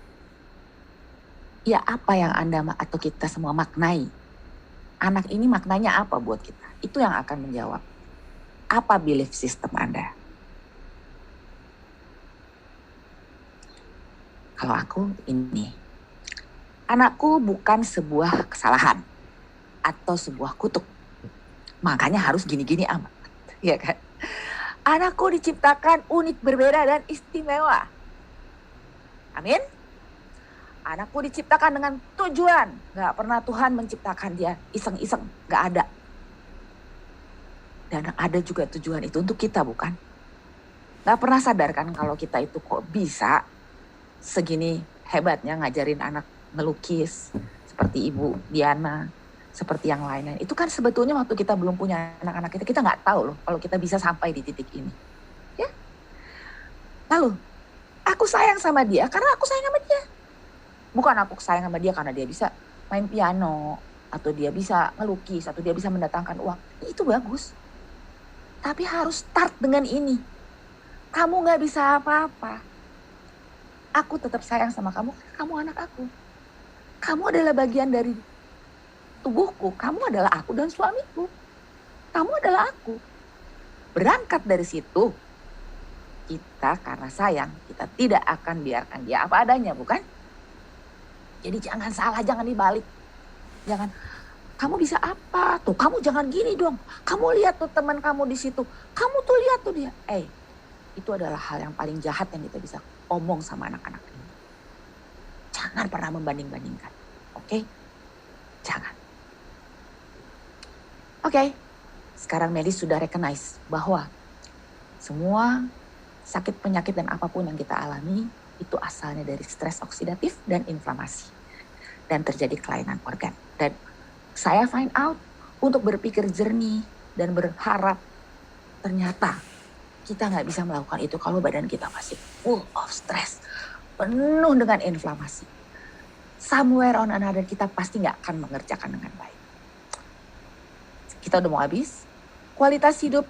[SPEAKER 4] Ya apa yang Anda atau kita semua maknai? Anak ini maknanya apa buat kita? Itu yang akan menjawab. Apa belief system Anda? Kalau aku ini, anakku bukan sebuah kesalahan atau sebuah kutuk. Makanya harus gini-gini amat. Ya kan? Anakku diciptakan unik, berbeda, dan istimewa. Amin. Anakku diciptakan dengan tujuan. Gak pernah Tuhan menciptakan dia iseng-iseng. Gak ada. Dan ada juga tujuan itu untuk kita, bukan? Gak pernah sadar kan kalau kita itu kok bisa segini hebatnya ngajarin anak melukis. Seperti Ibu Diana. Seperti yang lainnya. Itu kan sebetulnya waktu kita belum punya anak-anak kita gak tahu loh kalau kita bisa sampai di titik ini. Ya. Lalu, aku sayang sama dia karena aku sayang sama dia. Bukan aku sayang sama dia karena dia bisa main piano, atau dia bisa ngelukis, atau dia bisa mendatangkan uang. Itu bagus. Tapi harus start dengan ini. Kamu gak bisa apa-apa. Aku tetap sayang sama kamu karena kamu anak aku. Kamu adalah bagian dari tubuhku. Kamu adalah aku dan suamiku. Kamu adalah aku. Berangkat dari situ, kita karena sayang, kita tidak akan biarkan dia apa adanya, bukan? Jadi jangan salah, jangan dibalik. Jangan, kamu bisa apa tuh? Kamu jangan gini dong. Kamu lihat tuh teman kamu di situ. Kamu tuh lihat tuh dia. Itu adalah hal yang paling jahat yang kita bisa omong sama anak-anak ini. Jangan pernah membanding-bandingkan. Oke? Jangan. Oke. Sekarang medis sudah recognize bahwa semua sakit, penyakit, dan apapun yang kita alami itu asalnya dari stres oksidatif dan inflamasi. Dan terjadi kelainan organ. Dan saya find out untuk berpikir jernih dan berharap ternyata kita nggak bisa melakukan itu kalau badan kita masih full of stress. Penuh dengan inflamasi. Somewhere on another kita pasti nggak akan mengerjakan dengan baik. Kita udah mau habis. Kualitas hidup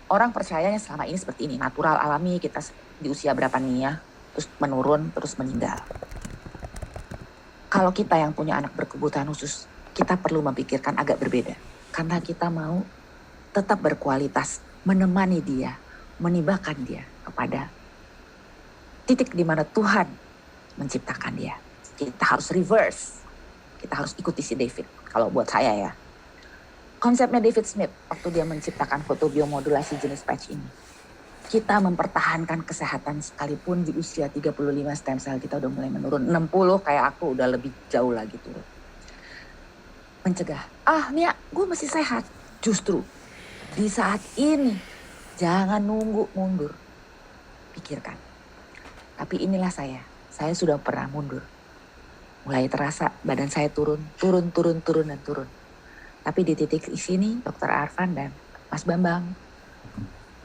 [SPEAKER 4] orang percayanya selama ini seperti ini. Natural, alami, kita di usia berapa nih ya. Terus menurun, terus meninggal. Kalau kita yang punya anak berkebutuhan khusus, kita perlu memikirkan agak berbeda. Karena kita mau tetap berkualitas, menemani dia, menibahkan dia kepada titik di mana Tuhan menciptakan dia. Kita harus reverse. Kita harus ikuti si David. Kalau buat saya ya. Konsepnya David Smith waktu dia menciptakan fotobiomodulasi jenis patch ini. Kita mempertahankan kesehatan sekalipun di usia 35 stem cell kita udah mulai menurun. 60 kayak aku udah lebih jauh lagi turun. Mencegah. Nia, gue masih sehat. Justru di saat ini jangan nunggu mundur. Pikirkan. Tapi inilah saya. Saya sudah pernah mundur. Mulai terasa badan saya turun. Tapi di titik di sini Dr. Arfan dan Mas Bambang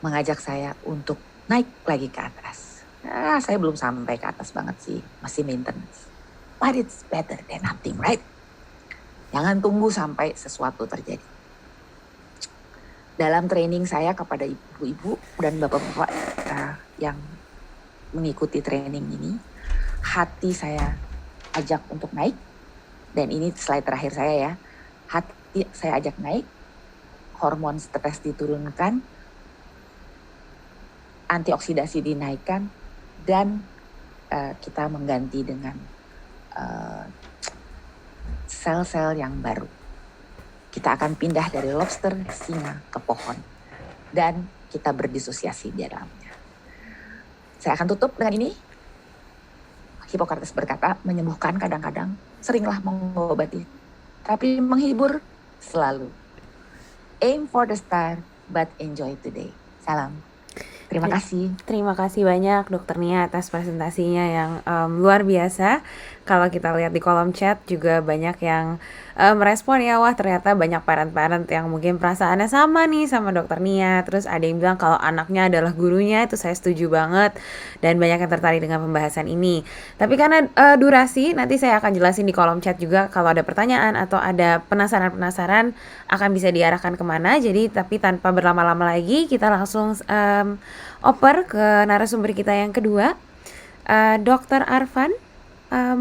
[SPEAKER 4] mengajak saya untuk naik lagi ke atas. Saya belum sampai ke atas banget sih, masih maintenance. But it's better than nothing, right? Jangan tunggu sampai sesuatu terjadi. dalam training saya kepada ibu-ibu dan bapak-bapak yang mengikuti training ini, hati saya ajak untuk naik, dan ini slide terakhir saya ya, hati saya ajak naik, hormon stres diturunkan, antioksidasi dinaikkan, dan kita mengganti dengan sel-sel yang baru. Kita akan pindah dari lobster, singa ke pohon, dan kita berdisosiasi di dalamnya. Saya akan tutup dengan ini. Hippocrates berkata, menyembuhkan kadang-kadang, seringlah mengobati, tapi menghibur selalu. Aim for the star, but enjoy today. Salam. Terima kasih.
[SPEAKER 3] Terima kasih banyak Dokter Nia atas presentasinya yang luar biasa. Kalau kita lihat di kolom chat juga banyak yang merespon ya, wah ternyata banyak parent-parent yang mungkin perasaannya sama nih sama Dokter Nia. Terus ada yang bilang kalau anaknya adalah gurunya, itu saya setuju banget. Dan banyak yang tertarik dengan pembahasan ini. Tapi karena durasi, nanti saya akan jelasin di kolom chat juga kalau ada pertanyaan atau ada penasaran-penasaran akan bisa diarahkan kemana. Jadi tapi tanpa berlama-lama lagi, kita langsung oper ke narasumber kita yang kedua, Dr. Arfan.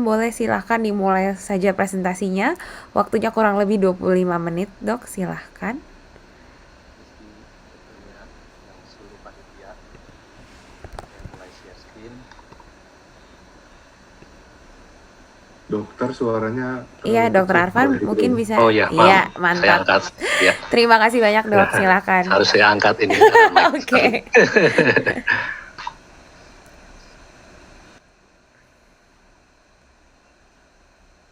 [SPEAKER 3] Boleh silahkan dimulai saja presentasinya. Waktunya kurang lebih 25 menit, Dok, silahkan.
[SPEAKER 5] Dokter, suaranya
[SPEAKER 3] Iya, Dr. Arfan mungkin bisa.
[SPEAKER 6] Oh ya,
[SPEAKER 3] Iya,
[SPEAKER 6] saya
[SPEAKER 3] mantap.
[SPEAKER 6] angkat. Ya.
[SPEAKER 3] Terima kasih banyak, Dok. Silakan.
[SPEAKER 6] Harus saya angkat ini.
[SPEAKER 3] Oke.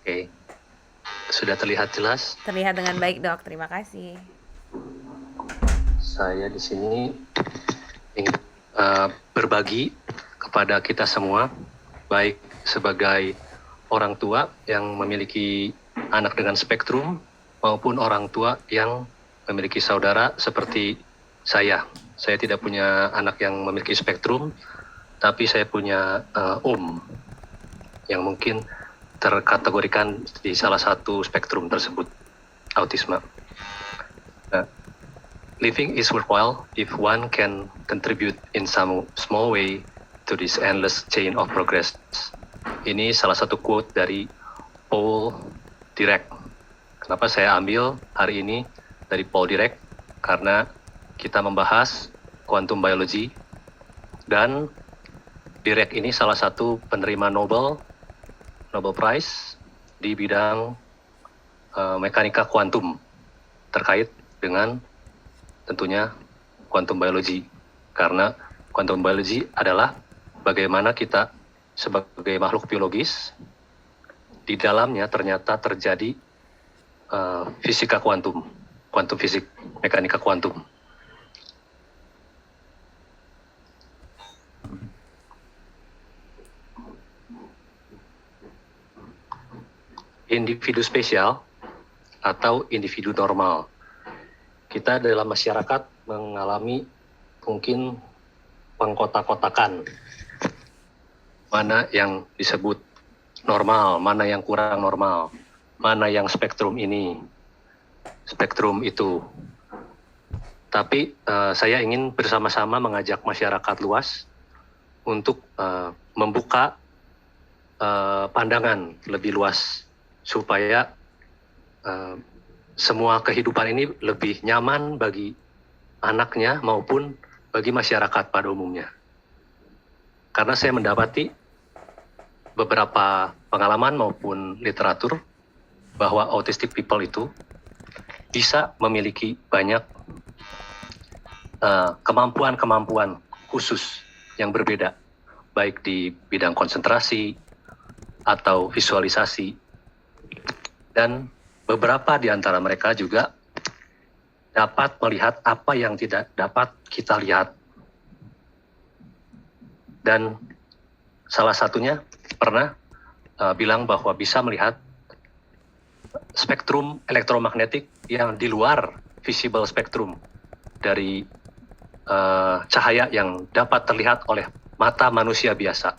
[SPEAKER 6] Oke. Sudah terlihat jelas?
[SPEAKER 3] Terlihat dengan baik, Dok. Terima kasih.
[SPEAKER 6] Saya di sini ingin berbagi kepada kita semua, baik sebagai orang tua yang memiliki anak dengan spektrum maupun orang tua yang memiliki saudara seperti saya. Saya tidak punya anak yang memiliki spektrum, tapi saya punya om yang mungkin terkategorikan di salah satu spektrum tersebut, autisme. Living is worthwhile if one can contribute in some small way to this endless chain of progress. Ini salah satu quote dari Paul Dirac. Kenapa saya ambil hari ini dari Paul Dirac? Karena kita membahas quantum biology, dan Dirac ini salah satu penerima Nobel Prize di bidang mekanika kuantum terkait dengan tentunya quantum biology, karena quantum biology adalah bagaimana kita sebagai makhluk biologis di dalamnya ternyata terjadi fisika kuantum fisik, mekanika kuantum. Individu spesial atau individu normal. Kita dalam masyarakat mengalami mungkin pengkotak-kotakan. Mana yang disebut normal, mana yang kurang normal, mana yang spektrum ini, spektrum itu. Tapi saya ingin bersama-sama mengajak masyarakat luas untuk membuka pandangan lebih luas supaya semua kehidupan ini lebih nyaman bagi anaknya maupun bagi masyarakat pada umumnya. Karena saya mendapati beberapa pengalaman maupun literatur bahwa autistic people itu bisa memiliki banyak kemampuan-kemampuan khusus yang berbeda, baik di bidang konsentrasi atau visualisasi, dan beberapa di antara mereka juga dapat melihat apa yang tidak dapat kita lihat. Dan salah satunya pernah bilang bahwa bisa melihat spektrum elektromagnetik yang di luar visible spektrum dari cahaya yang dapat terlihat oleh mata manusia biasa.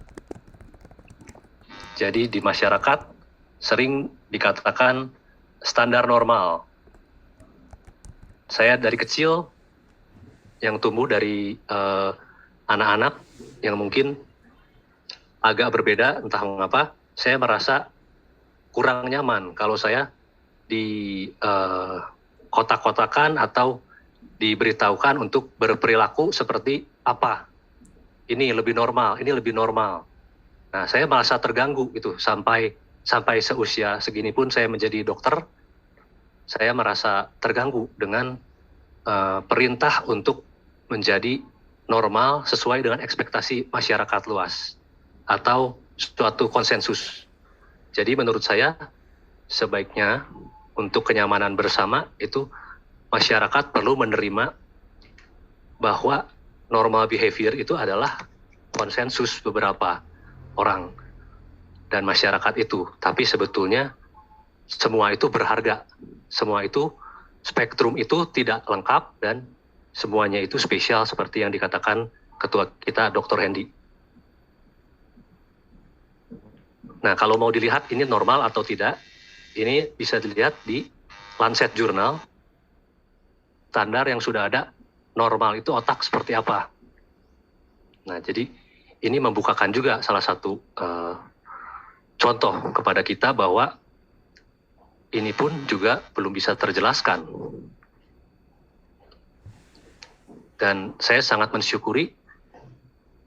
[SPEAKER 6] Jadi di masyarakat sering dikatakan standar normal. Saya dari kecil yang tumbuh dari anak-anak yang mungkin agak berbeda, entah mengapa, saya merasa kurang nyaman kalau saya di kotak-kotakan atau diberitahukan untuk berperilaku seperti apa. Ini lebih normal, ini lebih normal. Nah, saya merasa terganggu itu sampai seusia segini pun saya menjadi dokter, saya merasa terganggu dengan perintah untuk menjadi normal sesuai dengan ekspektasi masyarakat luas atau suatu konsensus. Jadi menurut saya sebaiknya untuk kenyamanan bersama itu masyarakat perlu menerima bahwa normal behavior itu adalah konsensus beberapa orang dan masyarakat itu. Tapi sebetulnya semua itu berharga. Semua itu, spektrum itu tidak lengkap dan semuanya itu spesial seperti yang dikatakan ketua kita Dr. Hendy. Nah, kalau mau dilihat ini normal atau tidak, ini bisa dilihat di Lancet Journal, standar yang sudah ada, normal itu otak seperti apa. Nah, jadi ini membukakan juga salah satu contoh kepada kita bahwa ini pun juga belum bisa terjelaskan. Dan saya sangat mensyukuri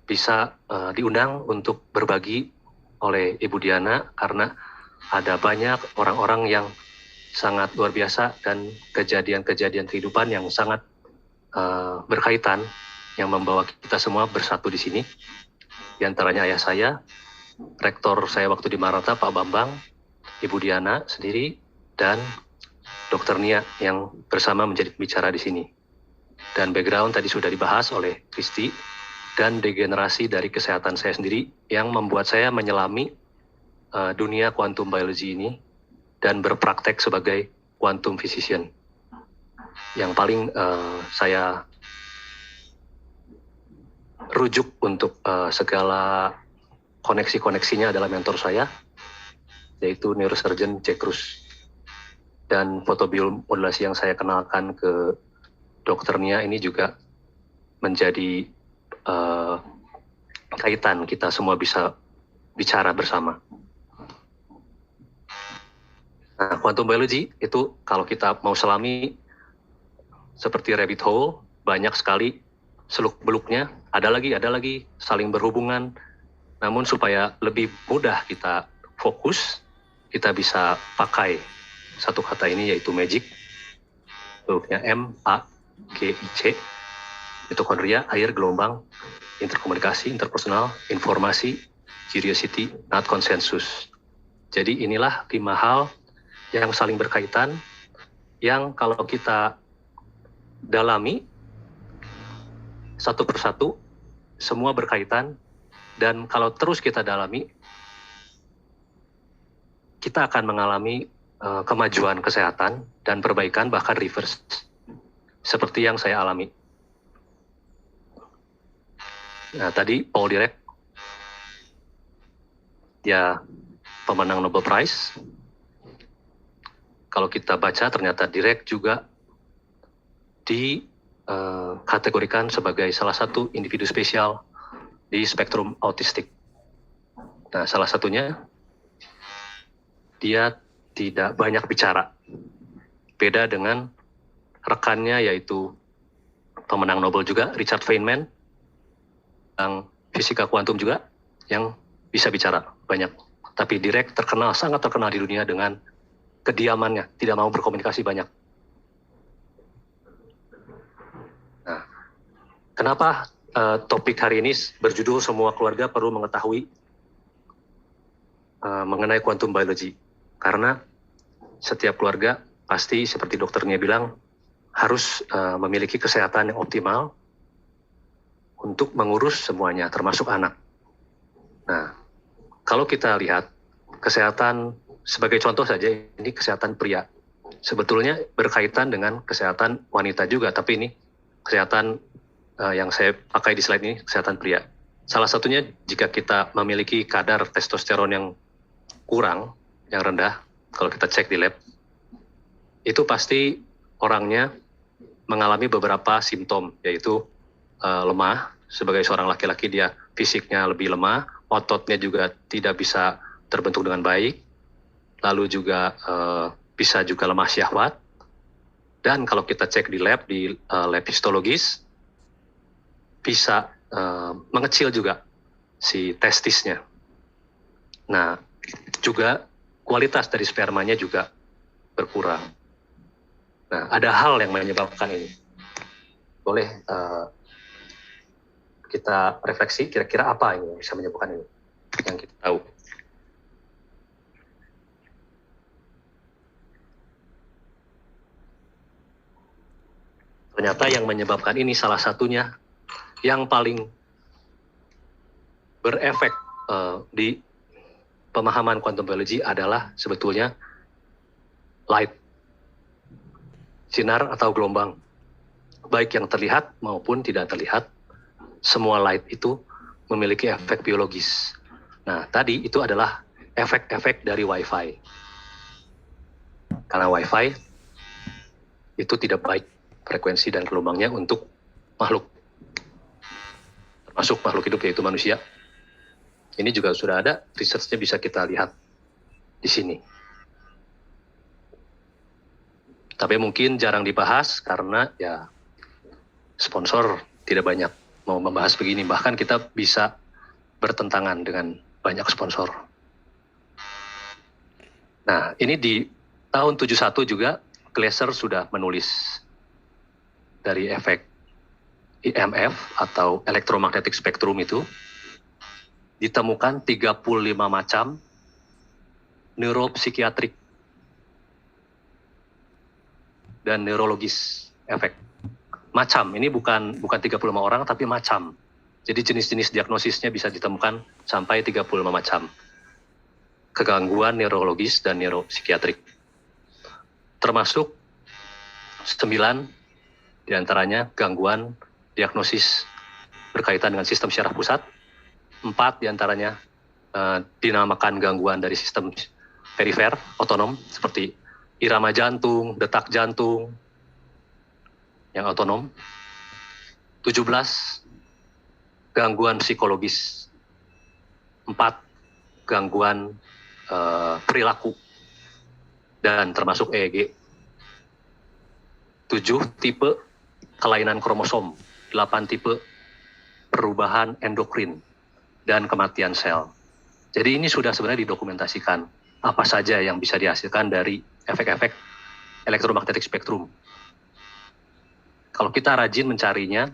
[SPEAKER 6] bisa diundang untuk berbagi oleh Ibu Diana karena ada banyak orang-orang yang sangat luar biasa dan kejadian-kejadian kehidupan yang sangat berkaitan yang membawa kita semua bersatu di sini. Di antaranya ayah saya, rektor saya waktu di Maranatha Pak Bambang, Ibu Diana sendiri, dan Dr. Nia yang bersama menjadi pembicara di sini. Dan background tadi sudah dibahas oleh Kristi, dan degenerasi dari kesehatan saya sendiri yang membuat saya menyelami dunia quantum biology ini dan berpraktek sebagai quantum physician. Yang paling saya rujuk untuk segala koneksi-koneksinya adalah mentor saya, yaitu neurosurgeon Jack Kruse. Dan fotobiomodulasi yang saya kenalkan ke Dr. Nia ini juga menjadi kaitan kita semua bisa bicara bersama. Nah, quantum biology itu kalau kita mau selami seperti rabbit hole, banyak sekali seluk-beluknya, ada lagi saling berhubungan. Namun supaya lebih mudah kita fokus, kita bisa pakai satu kata ini yaitu magic. Bentuknya M-A-G-I-C. Mitokondria, air, gelombang, interkomunikasi, interpersonal, informasi, curiosity, not konsensus. Jadi inilah 5 hal yang saling berkaitan, yang kalau kita dalami satu persatu, semua berkaitan, dan kalau terus kita dalami, kita akan mengalami kemajuan kesehatan dan perbaikan, bahkan reverse, seperti yang saya alami. Nah, tadi Paul Dirac, dia pemenang Nobel Prize. Kalau kita baca, ternyata Dirac juga dikategorikan sebagai salah satu individu spesial di spektrum autistik. Nah, salah satunya, dia tidak banyak bicara. Beda dengan rekannya, yaitu pemenang Nobel juga, Richard Feynman, yang fisika kuantum juga, yang bisa bicara banyak. Tapi Dirac terkenal, sangat terkenal di dunia dengan kediamannya, tidak mau berkomunikasi banyak. Nah, kenapa topik hari ini berjudul Semua Keluarga Perlu Mengetahui mengenai quantum biology? Karena setiap keluarga pasti seperti dokternya bilang harus memiliki kesehatan yang optimal untuk mengurus semuanya, termasuk anak. Nah, kalau kita lihat kesehatan sebagai contoh saja, ini kesehatan pria. Sebetulnya berkaitan dengan kesehatan wanita juga, tapi ini kesehatan yang saya pakai di slide ini, kesehatan pria. Salah satunya jika kita memiliki kadar testosteron yang kurang, yang rendah, kalau kita cek di lab, itu pasti orangnya mengalami beberapa simptom, yaitu lemah. Sebagai seorang laki-laki dia fisiknya lebih lemah, ototnya juga tidak bisa terbentuk dengan baik, lalu juga bisa juga lemah syahwat. Dan kalau kita cek di lab histologis, bisa mengecil juga si testisnya. Nah, juga kualitas dari spermanya juga berkurang. Nah, ada hal yang menyebabkan ini. Boleh kita refleksi, kira-kira apa yang bisa menyebabkan ini, yang kita tahu. Ternyata yang menyebabkan ini salah satunya yang paling berefek di pemahaman quantum biology adalah sebetulnya light, sinar atau gelombang, baik yang terlihat maupun tidak terlihat. Semua light itu memiliki efek biologis. Nah, tadi itu adalah efek-efek dari Wi-Fi. Karena Wi-Fi itu tidak baik frekuensi dan gelombangnya untuk makhluk, termasuk makhluk hidup yaitu manusia. Ini juga sudah ada, research-nya bisa kita lihat di sini. Tapi mungkin jarang dibahas karena ya sponsor tidak banyak mau membahas begini. Bahkan kita bisa bertentangan dengan banyak sponsor. Nah, ini di tahun 71 juga Glasser sudah menulis dari efek EMF atau electromagnetic spectrum itu ditemukan 35 macam neuropsikiatrik dan neurologis efek. Macam, ini bukan 35 orang tapi macam. Jadi jenis-jenis diagnosisnya bisa ditemukan sampai 35 macam. Kegangguan neurologis dan neuropsikiatrik. Termasuk 9 diantaranya gangguan diagnosis berkaitan dengan sistem syaraf pusat. 4 diantaranya dinamakan gangguan dari sistem perifer, otonom, seperti irama jantung, detak jantung, yang otonom. 17 gangguan psikologis. 4 gangguan perilaku dan termasuk EEG. 7 tipe kelainan kromosom. 8 tipe perubahan endokrin dan kematian sel. Jadi ini sudah sebenarnya didokumentasikan apa saja yang bisa dihasilkan dari efek-efek elektromagnetic spektrum. Kalau kita rajin mencarinya,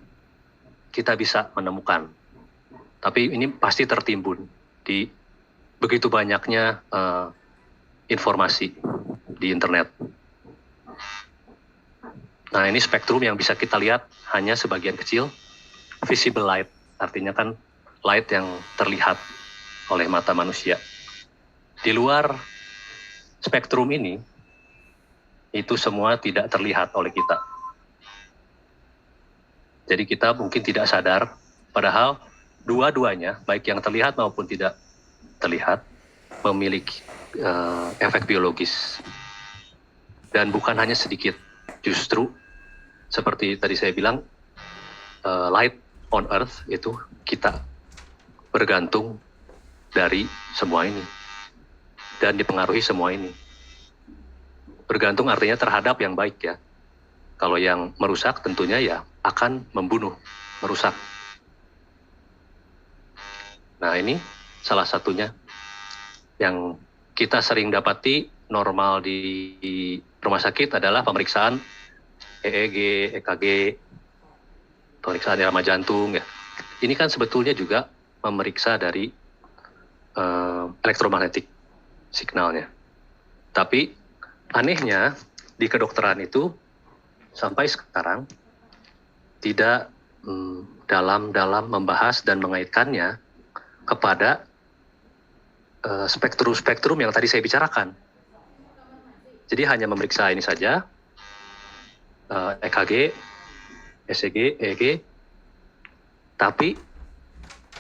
[SPEAKER 6] kita bisa menemukan. Tapi ini pasti tertimbun di begitu banyaknya informasi di internet. Nah, ini spektrum yang bisa kita lihat hanya sebagian kecil. Visible light, artinya kan light yang terlihat oleh mata manusia. Di luar spektrum ini, itu semua tidak terlihat oleh kita. Jadi kita mungkin tidak sadar, padahal dua-duanya, baik yang terlihat maupun tidak terlihat, memiliki efek biologis. Dan bukan hanya sedikit, justru seperti tadi saya bilang, light on earth itu kita bergantung dari semua ini. Dan dipengaruhi semua ini. Bergantung artinya terhadap yang baik ya. Kalau yang merusak tentunya ya akan membunuh, merusak. Nah, ini salah satunya yang kita sering dapati normal di rumah sakit adalah pemeriksaan EEG, EKG, pemeriksaan irama jantung ya. Ini kan sebetulnya juga memeriksa dari elektromagnetik signalnya. Tapi anehnya di kedokteran itu sampai sekarang tidak dalam membahas dan mengaitkannya kepada spektrum-spektrum yang tadi saya bicarakan. Jadi hanya memeriksa ini saja, EKG, ECG, EEG, tapi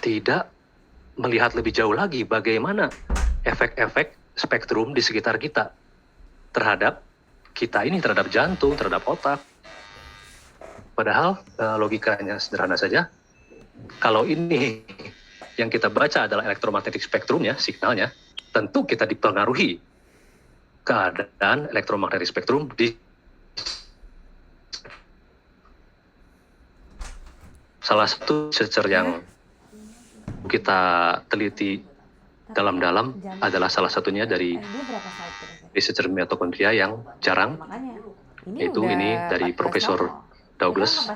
[SPEAKER 6] tidak melihat lebih jauh lagi bagaimana efek-efek spektrum di sekitar kita terhadap kita ini, terhadap jantung, terhadap otak. Padahal logikanya sederhana saja. Kalau ini yang kita baca adalah elektromagnetic spektrumnya, signalnya, tentu kita dipengaruhi keadaan elektromagnetic spektrum di salah satu researcher yang kita teliti dalam-dalam adalah salah satunya dari
[SPEAKER 3] Dia berapa slide kira-kira?
[SPEAKER 6] researcher mitokondria yang jarang,
[SPEAKER 3] Makanya
[SPEAKER 6] itu ini dari Profesor Douglas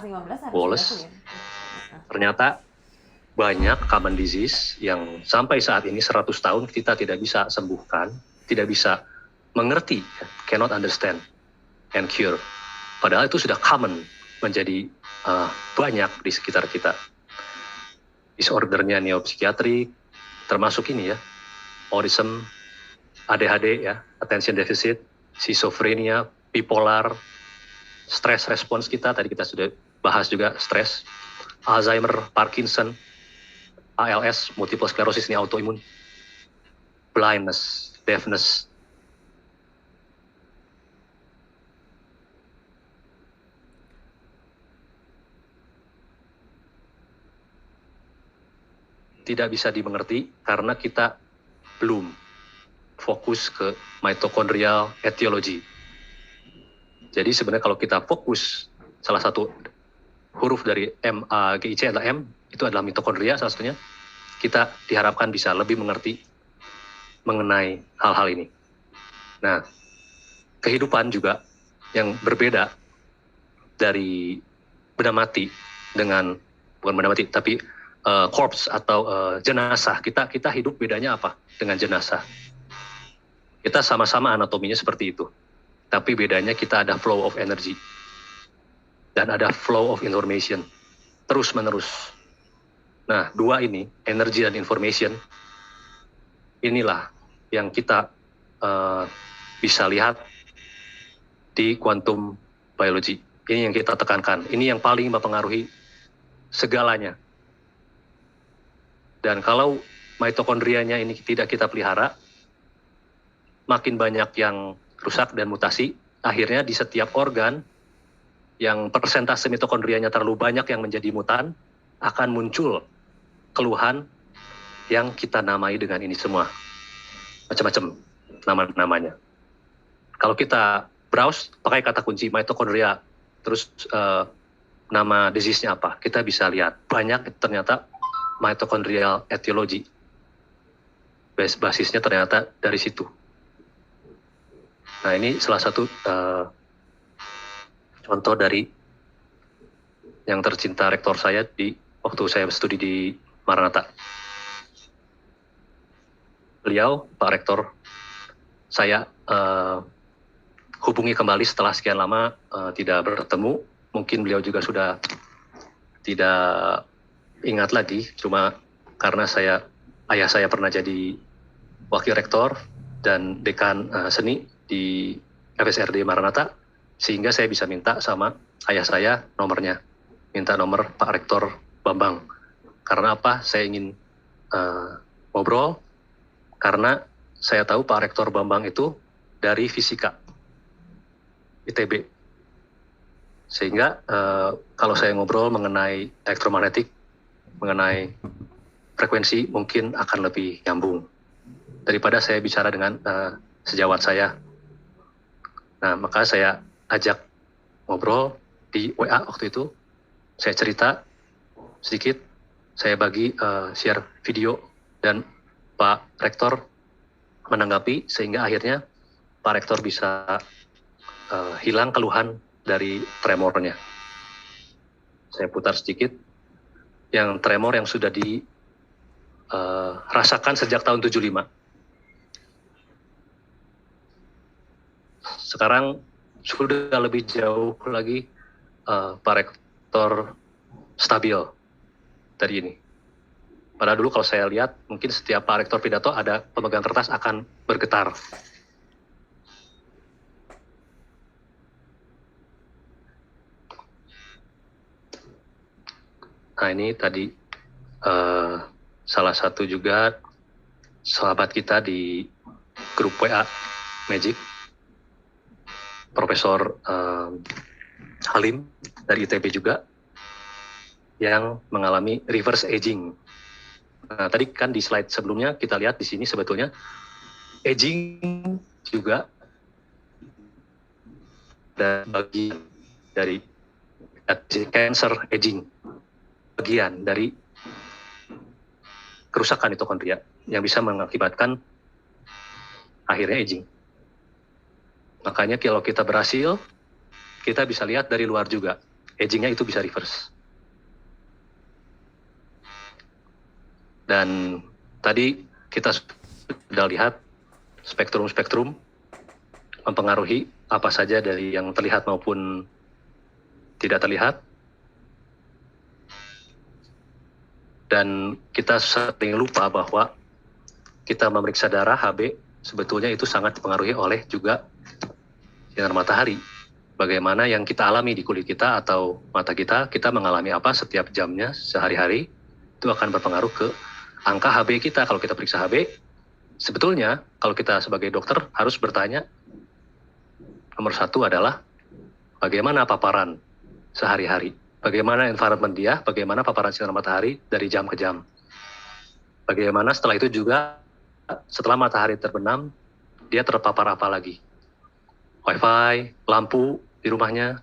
[SPEAKER 6] Wallace. Ternyata banyak common disease yang sampai saat ini 100 tahun kita tidak bisa sembuhkan, tidak bisa mengerti, cannot understand and cure. Padahal itu sudah common, menjadi banyak di sekitar kita. Disordernya neuropsikiatrik, termasuk ini ya, autism, ADHD ya, attention deficit, schizophrenia, bipolar, stress response kita, tadi kita sudah bahas juga stres, Alzheimer, Parkinson, ALS, multiple sclerosis ini autoimun, blindness, deafness. Tidak bisa dimengerti karena kita belum fokus ke mitochondrial etiology. Jadi sebenarnya kalau kita fokus, salah satu huruf dari MAGIC adalah M, itu adalah mitokondria salah satunya, kita diharapkan bisa lebih mengerti mengenai hal-hal ini. Nah, kehidupan juga yang berbeda dari benda mati dengan, bukan benda mati, tapi corpse atau jenazah. Kita hidup bedanya apa dengan jenazah? Kita sama-sama anatominya seperti itu, tapi bedanya kita ada flow of energy dan ada flow of information terus menerus. Nah, dua ini, energy dan information, inilah yang kita bisa lihat di quantum biology. Ini yang kita tekankan, ini yang paling mempengaruhi segalanya. Dan kalau mitokondrianya ini tidak kita pelihara, makin banyak yang rusak dan mutasi, akhirnya di setiap organ yang persentase mitokondrianya terlalu banyak yang menjadi mutan, akan muncul keluhan yang kita namai dengan ini semua. Macam-macam nama-namanya. Kalau kita browse, pakai kata kunci mitokondria, terus nama disease-nya apa, kita bisa lihat. Banyak ternyata mitochondrial etiology. Basisnya ternyata dari situ. Nah, ini salah satu contoh dari yang tercinta rektor saya di waktu saya studi di Maranatha. Beliau, Pak Rektor, saya hubungi kembali setelah sekian lama tidak bertemu. Mungkin beliau juga sudah tidak ingat lagi, cuma karena ayah saya pernah jadi wakil rektor dan dekan seni di FSRD Maranatha, sehingga saya bisa minta sama ayah saya nomornya, minta nomor Pak Rektor Bambang. Karena apa? Saya ingin ngobrol, karena saya tahu Pak Rektor Bambang itu dari fisika ITB. Sehingga kalau saya ngobrol mengenai elektromagnetik, mengenai frekuensi, mungkin akan lebih nyambung daripada saya bicara dengan sejawat saya. Nah, maka saya ajak ngobrol di WA waktu itu. Saya cerita sedikit, saya bagi share video, dan Pak Rektor menanggapi, sehingga akhirnya Pak Rektor bisa hilang keluhan dari tremornya. Saya putar sedikit. Yang tremor yang sudah dirasakan sejak tahun 75. Sekarang sudah lebih jauh lagi Pak Rektor stabil dari ini. Pada dulu kalau saya lihat, mungkin setiap Pak Rektor pidato ada pemegang kertas akan bergetar. Nah, ini tadi salah satu juga sahabat kita di grup WA Magic, Profesor Halim dari ITB juga yang mengalami reverse aging. Nah, tadi kan di slide sebelumnya kita lihat di sini sebetulnya aging juga ada bagian dari cancer aging, bagian dari kerusakan mitokondria yang bisa mengakibatkan akhirnya aging. Makanya kalau kita berhasil, kita bisa lihat dari luar juga, agingnya itu bisa reverse. Dan tadi kita sudah lihat spektrum-spektrum mempengaruhi apa saja dari yang terlihat maupun tidak terlihat. Dan kita sering lupa bahwa kita memeriksa darah HB sebetulnya itu sangat dipengaruhi oleh juga sinar matahari. Bagaimana yang kita alami di kulit kita atau mata kita mengalami apa setiap jamnya sehari-hari, itu akan berpengaruh ke angka HB kita. Kalau kita periksa HB, sebetulnya kalau kita sebagai dokter harus bertanya, nomor satu adalah bagaimana paparan sehari-hari, bagaimana environment dia, bagaimana paparan sinar matahari dari jam ke jam. Bagaimana setelah itu juga, setelah matahari terbenam, dia terpapar apa lagi. Wifi, lampu di rumahnya,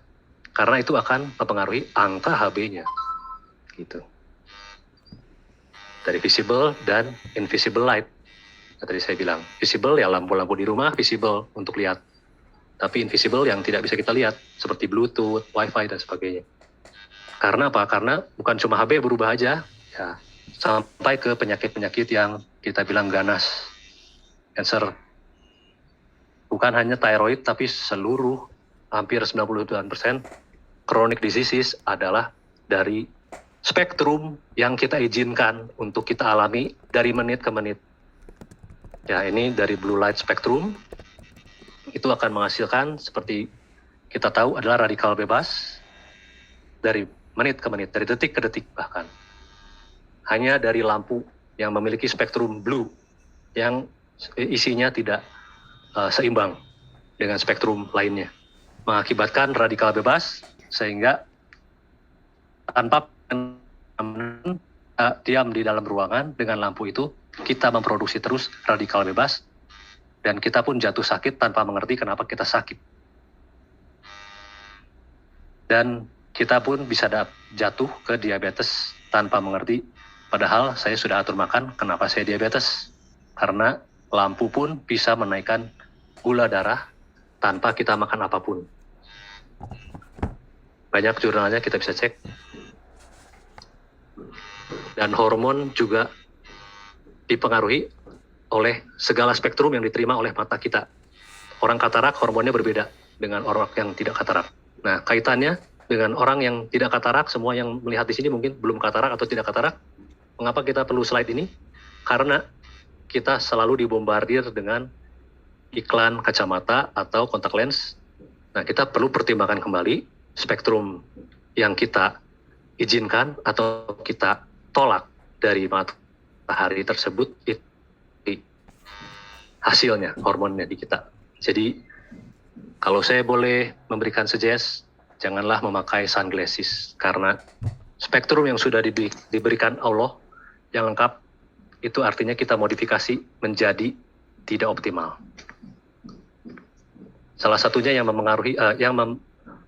[SPEAKER 6] karena itu akan mempengaruhi angka HB-nya. Gitu. Dari visible dan invisible light. Tadi saya bilang, visible ya lampu-lampu di rumah, visible untuk lihat. Tapi invisible yang tidak bisa kita lihat, seperti Bluetooth, Wi-Fi, dan sebagainya. Karena apa? Karena bukan cuma HB berubah aja, ya, sampai ke penyakit-penyakit yang kita bilang ganas, cancer. Bukan hanya thyroid, tapi seluruh, hampir 99% chronic diseases adalah dari spektrum yang kita izinkan untuk kita alami dari menit ke menit. Ya, ini dari blue light spectrum, itu akan menghasilkan seperti kita tahu adalah radikal bebas dari menit ke menit, dari detik ke detik bahkan. Hanya dari lampu yang memiliki spektrum blue yang isinya tidak seimbang dengan spektrum lainnya, mengakibatkan radikal bebas sehingga tanpa diam di dalam ruangan dengan lampu itu, kita memproduksi terus radikal bebas dan kita pun jatuh sakit tanpa mengerti kenapa kita sakit. Dan kita pun bisa jatuh ke diabetes tanpa mengerti, padahal saya sudah atur makan, kenapa saya diabetes? Karena lampu pun bisa menaikkan gula darah tanpa kita makan apapun. Banyak jurnalnya kita bisa cek. Dan hormon juga dipengaruhi oleh segala spektrum yang diterima oleh mata kita. Orang katarak hormonnya berbeda dengan orang yang tidak katarak. Nah, kaitannya dengan orang yang tidak katarak, semua yang melihat di sini mungkin belum katarak atau tidak katarak. Mengapa kita perlu slide ini? Karena kita selalu dibombardir dengan iklan kacamata atau kontak lens. Nah, kita perlu pertimbangkan kembali spektrum yang kita izinkan atau kita tolak dari matahari tersebut, itu hasilnya, hormonnya di kita. Jadi, kalau saya boleh memberikan suggest, janganlah memakai sunglasses, karena spektrum yang sudah diberikan Allah yang lengkap, itu artinya kita modifikasi menjadi tidak optimal. Salah satunya yang mempengaruhi,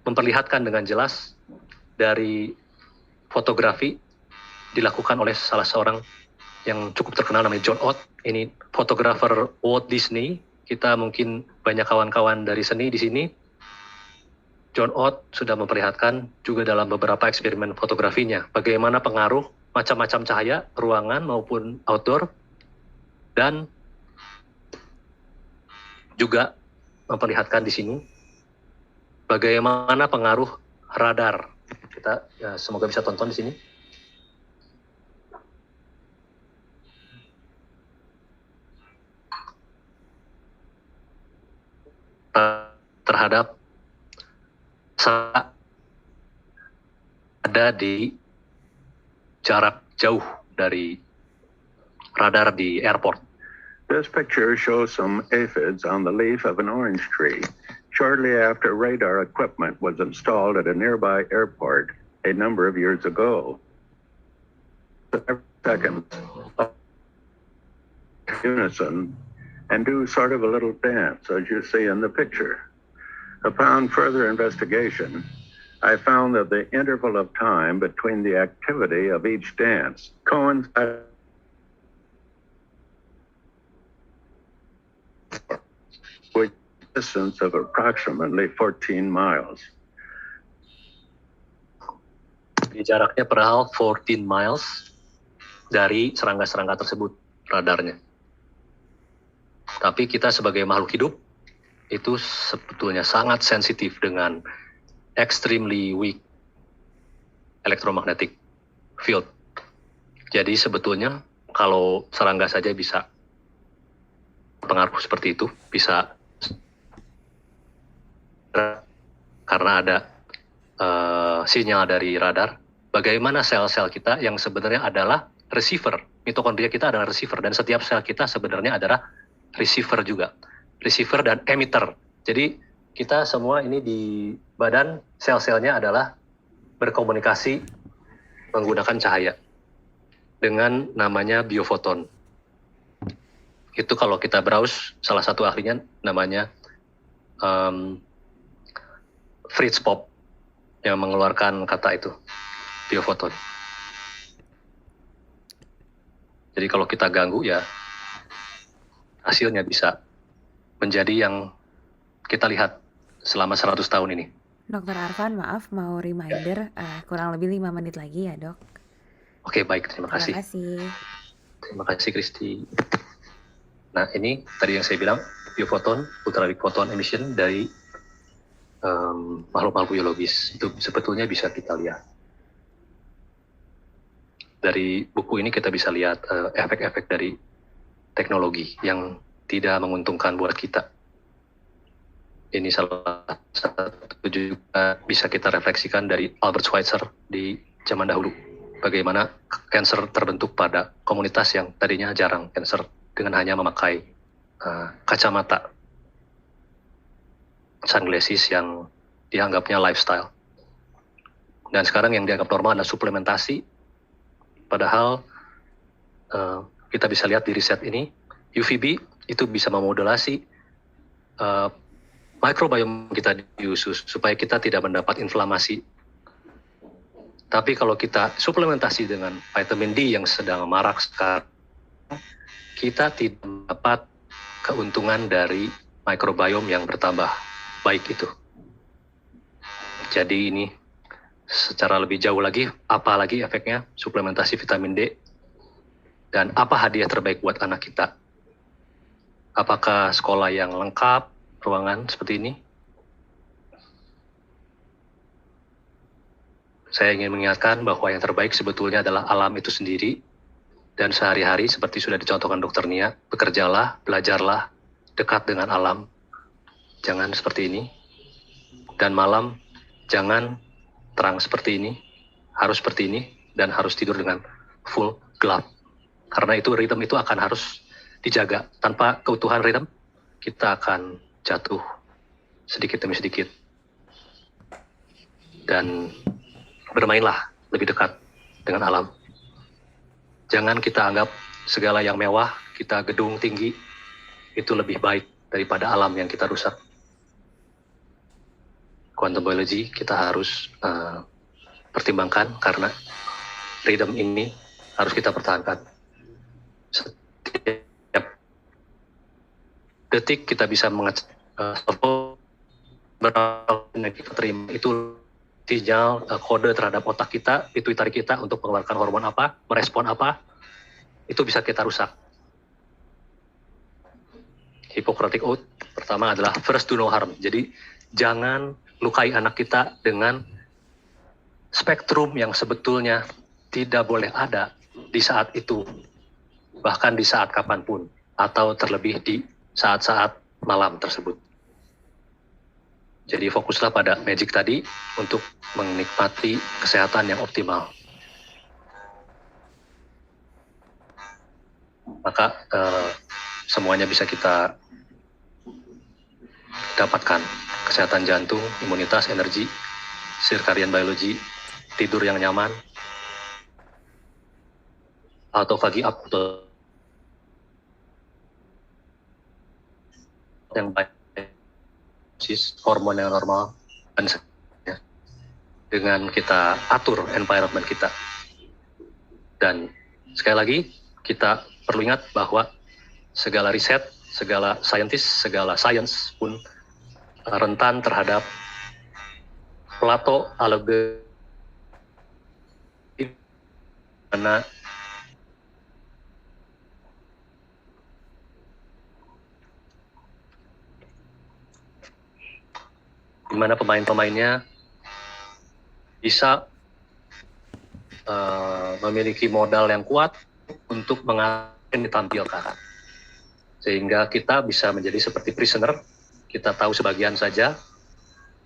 [SPEAKER 6] memperlihatkan dengan jelas dari fotografi dilakukan oleh salah seorang yang cukup terkenal namanya John Ott. Ini fotografer Walt Disney. Kita mungkin banyak kawan-kawan dari seni di sini. John Ott sudah memperlihatkan juga dalam beberapa eksperimen fotografinya bagaimana pengaruh macam-macam cahaya, ruangan maupun outdoor, dan juga memperlihatkan di sini bagaimana pengaruh radar. Kita semoga bisa tonton di sini. Terhadap ada di jarak jauh dari radar di airport.
[SPEAKER 5] This picture shows some aphids on the leaf of an orange tree, shortly after radar equipment was installed at a nearby airport a number of years ago. Every second, unison, and do sort of a little dance, as you see in the picture. Upon further investigation, I found that the interval of time between the activity of each dance coincided with a distance of approximately 14 miles.
[SPEAKER 6] Di jaraknya perihal 14 miles dari serangga-serangga tersebut radarnya. Tapi kita sebagai makhluk hidup itu sebetulnya sangat sensitif dengan extremely weak electromagnetic field. Jadi sebetulnya kalau serangga saja bisa pengaruh seperti itu, bisa karena ada sinyal dari radar. Bagaimana sel-sel kita yang sebenarnya adalah receiver, mitokondria kita adalah receiver, dan setiap sel kita sebenarnya adalah receiver juga, receiver dan emitter. Jadi kita semua ini di badan sel-selnya adalah berkomunikasi menggunakan cahaya dengan namanya biofoton. Itu kalau kita browse, salah satu ahlinya namanya Fritz Popp yang mengeluarkan kata itu, biofoton. Jadi kalau kita ganggu ya hasilnya bisa menjadi yang kita lihat selama 100 tahun ini.
[SPEAKER 3] Dokter Arfan, maaf mau reminder, kurang lebih 5 menit lagi ya dok.
[SPEAKER 6] Oke, baik, terima kasih.
[SPEAKER 3] Terima kasih.
[SPEAKER 6] Terima kasih Kristi. Nah ini tadi yang saya bilang, biofoton, ultraviolet photon emission dari makhluk-makhluk biologis. Itu sebetulnya bisa kita lihat. Dari buku ini kita bisa lihat efek-efek dari teknologi yang tidak menguntungkan buat kita. Ini salah satu juga bisa kita refleksikan dari Albert Schweitzer di zaman dahulu. Bagaimana kanker terbentuk pada komunitas yang tadinya jarang kanker dengan hanya memakai kacamata sunglasses yang dianggapnya lifestyle. Dan sekarang yang dianggap normal adalah suplementasi. Padahal kita bisa lihat di riset ini, UVB itu bisa memodulasi mikrobiom kita di usus supaya kita tidak mendapat inflamasi. Tapi kalau kita suplementasi dengan vitamin D yang sedang marak sekarang, kita tidak mendapat keuntungan dari mikrobiom yang bertambah baik itu. Jadi ini secara lebih jauh lagi, apa lagi efeknya suplementasi vitamin D, dan apa hadiah terbaik buat anak kita? Apakah sekolah yang lengkap, ruangan seperti ini? Saya ingin mengingatkan bahwa yang terbaik sebetulnya adalah alam itu sendiri, dan sehari-hari seperti sudah dicontohkan Dr. Nia, bekerjalah, belajarlah, dekat dengan alam, jangan seperti ini, dan malam jangan terang seperti ini, harus seperti ini, dan harus tidur dengan full gelap. Karena itu ritme itu akan harus dijaga. Tanpa keutuhan ritme, kita akan jatuh sedikit demi sedikit. Dan bermainlah lebih dekat dengan alam. Jangan kita anggap segala yang mewah, kita gedung tinggi, itu lebih baik daripada alam yang kita rusak. Quantum biology kita harus pertimbangkan karena freedom ini harus kita pertahankan. Setiap detik kita bisa mengecek berapa yang kita terima itu sinyal kode terhadap otak kita, pituitari kita untuk mengeluarkan hormon apa, merespon apa, itu bisa kita rusak. Hippocratic Oath pertama adalah first do no harm. Jadi jangan lukai anak kita dengan spektrum yang sebetulnya tidak boleh ada di saat itu, bahkan di saat kapanpun, atau terlebih di saat-saat malam tersebut. Jadi fokuslah pada magic tadi untuk menikmati kesehatan yang optimal. Maka semuanya bisa kita dapatkan kesehatan jantung, imunitas, energi, circadian biology, tidur yang nyaman, autophagy atau yang baik, hormon yang normal, dan sebagainya. Dengan kita atur environment kita. Dan sekali lagi, kita perlu ingat bahwa segala riset, segala science pun rentan terhadap plato allogeneic, karena di mana pemain-pemainnya bisa memiliki modal yang kuat untuk ditampilkan. Sehingga kita bisa menjadi seperti prisoner, kita tahu sebagian saja,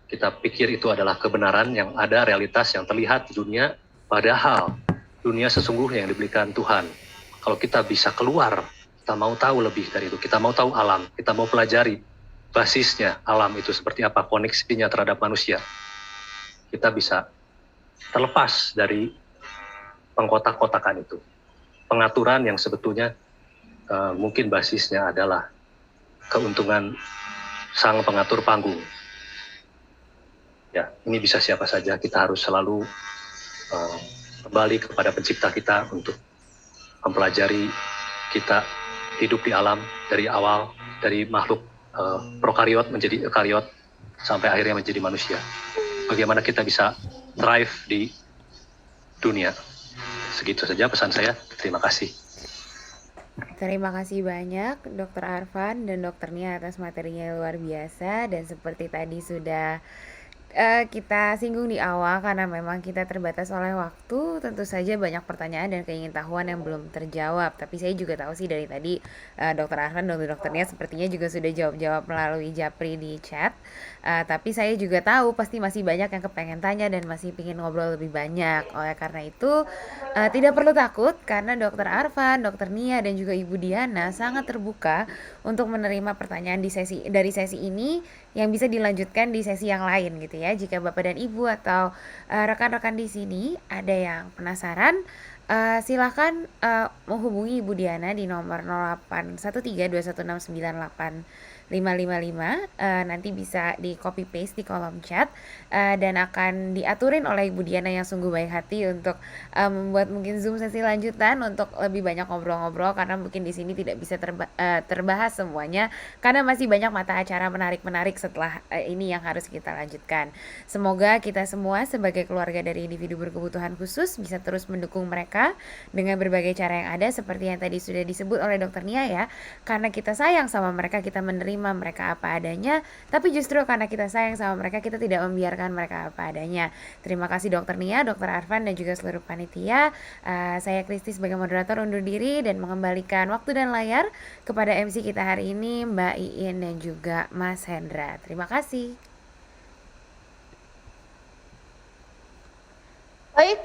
[SPEAKER 6] kita pikir itu adalah kebenaran yang ada, realitas yang terlihat di dunia, padahal dunia sesungguhnya yang diberikan Tuhan. Kalau kita bisa keluar, kita mau tahu lebih dari itu, kita mau tahu alam, kita mau pelajari basisnya alam itu seperti apa, koneksinya terhadap manusia. Kita bisa terlepas dari pengkotak-kotakan itu. Pengaturan yang sebetulnya mungkin basisnya adalah keuntungan sang pengatur panggung. Ya, ini bisa siapa saja, kita harus selalu kembali kepada pencipta kita untuk mempelajari kita hidup di alam dari awal, dari makhluk prokariot menjadi eukariot sampai akhirnya menjadi manusia. Bagaimana kita bisa thrive di dunia. Segitu saja pesan saya. Terima kasih.
[SPEAKER 3] Terima kasih banyak Dr. Arfan dan Dr. Nia atas materinya yang luar biasa, dan seperti tadi sudah kita singgung di awal, karena memang kita terbatas oleh waktu, tentu saja banyak pertanyaan dan keingintahuan yang belum terjawab. Tapi saya juga tahu sih dari tadi Dr. Arfan dan Dr. Nia sepertinya juga sudah jawab-jawab melalui Japri di chat. Tapi saya juga tahu pasti masih banyak yang kepengen tanya dan masih ingin ngobrol lebih banyak. Oleh karena itu tidak perlu takut, karena Dr. Arfan, Dr. Nia dan juga Ibu Diana sangat terbuka untuk menerima pertanyaan dari sesi ini yang bisa dilanjutkan di sesi yang lain gitu ya. Jika Bapak dan Ibu atau rekan-rekan di sini ada yang penasaran, silakan menghubungi Ibu Diana di nomor 081321698555. Nanti bisa di copy paste di kolom chat dan akan diaturin oleh Ibu Diana yang sungguh baik hati untuk membuat mungkin Zoom sesi lanjutan untuk lebih banyak ngobrol-ngobrol, karena mungkin di sini tidak bisa terbahas semuanya karena masih banyak mata acara menarik-menarik setelah ini yang harus kita lanjutkan. Semoga kita semua sebagai keluarga dari individu berkebutuhan khusus bisa terus mendukung mereka dengan berbagai cara yang ada, seperti yang tadi sudah disebut oleh Dr. Nia ya. Karena kita sayang sama mereka, kita menerima mereka apa adanya, tapi justru karena kita sayang sama mereka, kita tidak membiarkan mereka apa adanya. Terima kasih Dr. Nia, Dr. Arfan dan juga seluruh panitia. Saya Kristi sebagai moderator undur diri dan mengembalikan waktu dan layar kepada MC kita hari ini, Mbak Iin dan juga Mas Hendra. Terima kasih.
[SPEAKER 2] Baik,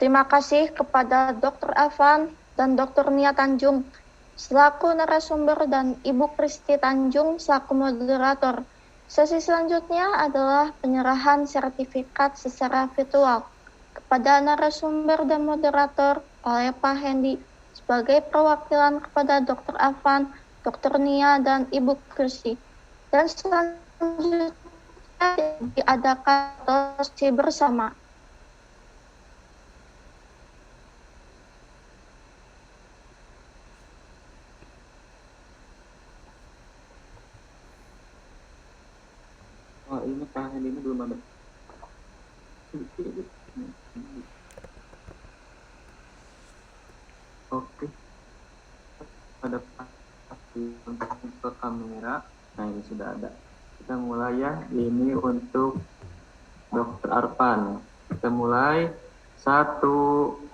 [SPEAKER 2] terima kasih kepada Dr. Arfan dan Dr. Nia Tanjung selaku narasumber dan Ibu Kristi Tanjung selaku moderator. Sesi selanjutnya adalah penyerahan sertifikat secara virtual kepada narasumber dan moderator oleh Pak Hendy sebagai perwakilan kepada Dr. Arfan, Dr. Nia, dan Ibu Kristi. Dan selanjutnya diadakan sesi bersama.
[SPEAKER 1] Oh, ini Pak Hendy ini belum ada. Oke. Ada untuk kamera. Nah, ini sudah ada. Kita mulai ya. Ini untuk Dr. Arfan. Kita mulai. 1,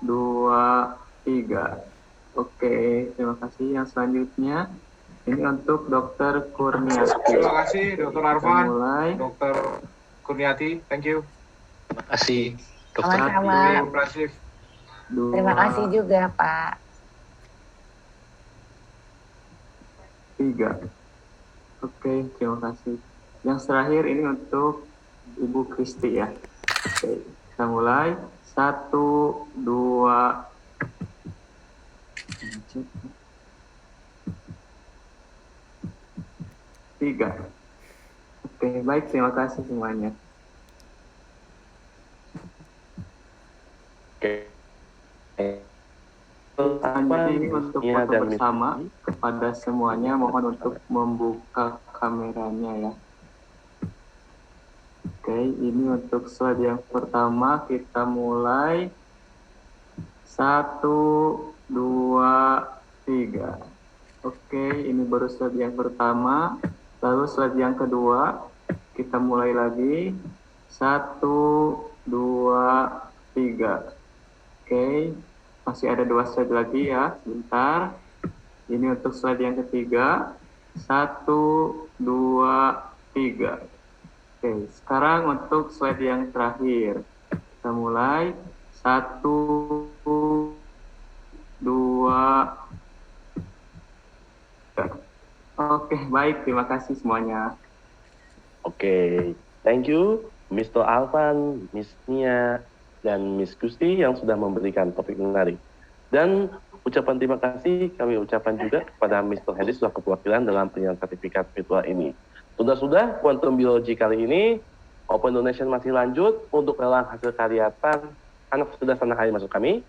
[SPEAKER 1] 2, 3. Oke, terima kasih. Yang selanjutnya ini untuk Dr. Kurniati.
[SPEAKER 7] Terima kasih Dr. Arfan,
[SPEAKER 1] Mulai.
[SPEAKER 7] Dr. Kurniati, thank you.
[SPEAKER 6] Terima kasih, Dokter.
[SPEAKER 4] Sama-sama.
[SPEAKER 7] Very impressive.
[SPEAKER 4] Terima kasih juga Pak.
[SPEAKER 1] 3. Oke, terima kasih.
[SPEAKER 8] Yang terakhir ini untuk Ibu Kristi ya. Oke, kita mulai. 1, 2, 3. Oke, baik, terima kasih semuanya.
[SPEAKER 1] Oke.
[SPEAKER 8] Selanjutnya ini untuk
[SPEAKER 1] Nia
[SPEAKER 8] foto
[SPEAKER 1] dan
[SPEAKER 8] bersama
[SPEAKER 1] Miss
[SPEAKER 8] kepada semuanya, mohon untuk membuka kameranya ya. Oke, ini untuk slide yang pertama, kita mulai. 1, 2, 3. Oke, ini baru slide yang pertama. Lalu slide yang kedua, kita mulai lagi. 1, 2, 3. Oke, masih ada 2 slide lagi ya, sebentar. Ini untuk slide yang ketiga. 1, 2, 3. Oke, sekarang untuk slide yang terakhir. Kita mulai. 1, 2, 3. Oke, baik. Terima kasih semuanya.
[SPEAKER 1] Oke, thank you Mr. Alvan, Miss Nia, dan Miss Gusti yang sudah memberikan topik menarik. Dan ucapan terima kasih kami ucapkan juga kepada Mr. Hendy sudah keperwakilan dalam penyerahan sertifikat virtual ini. Sudah-sudah, kuantum biologi kali ini, Open Donation masih lanjut untuk lelang hasil karya anak sudah tanah air masuk kami.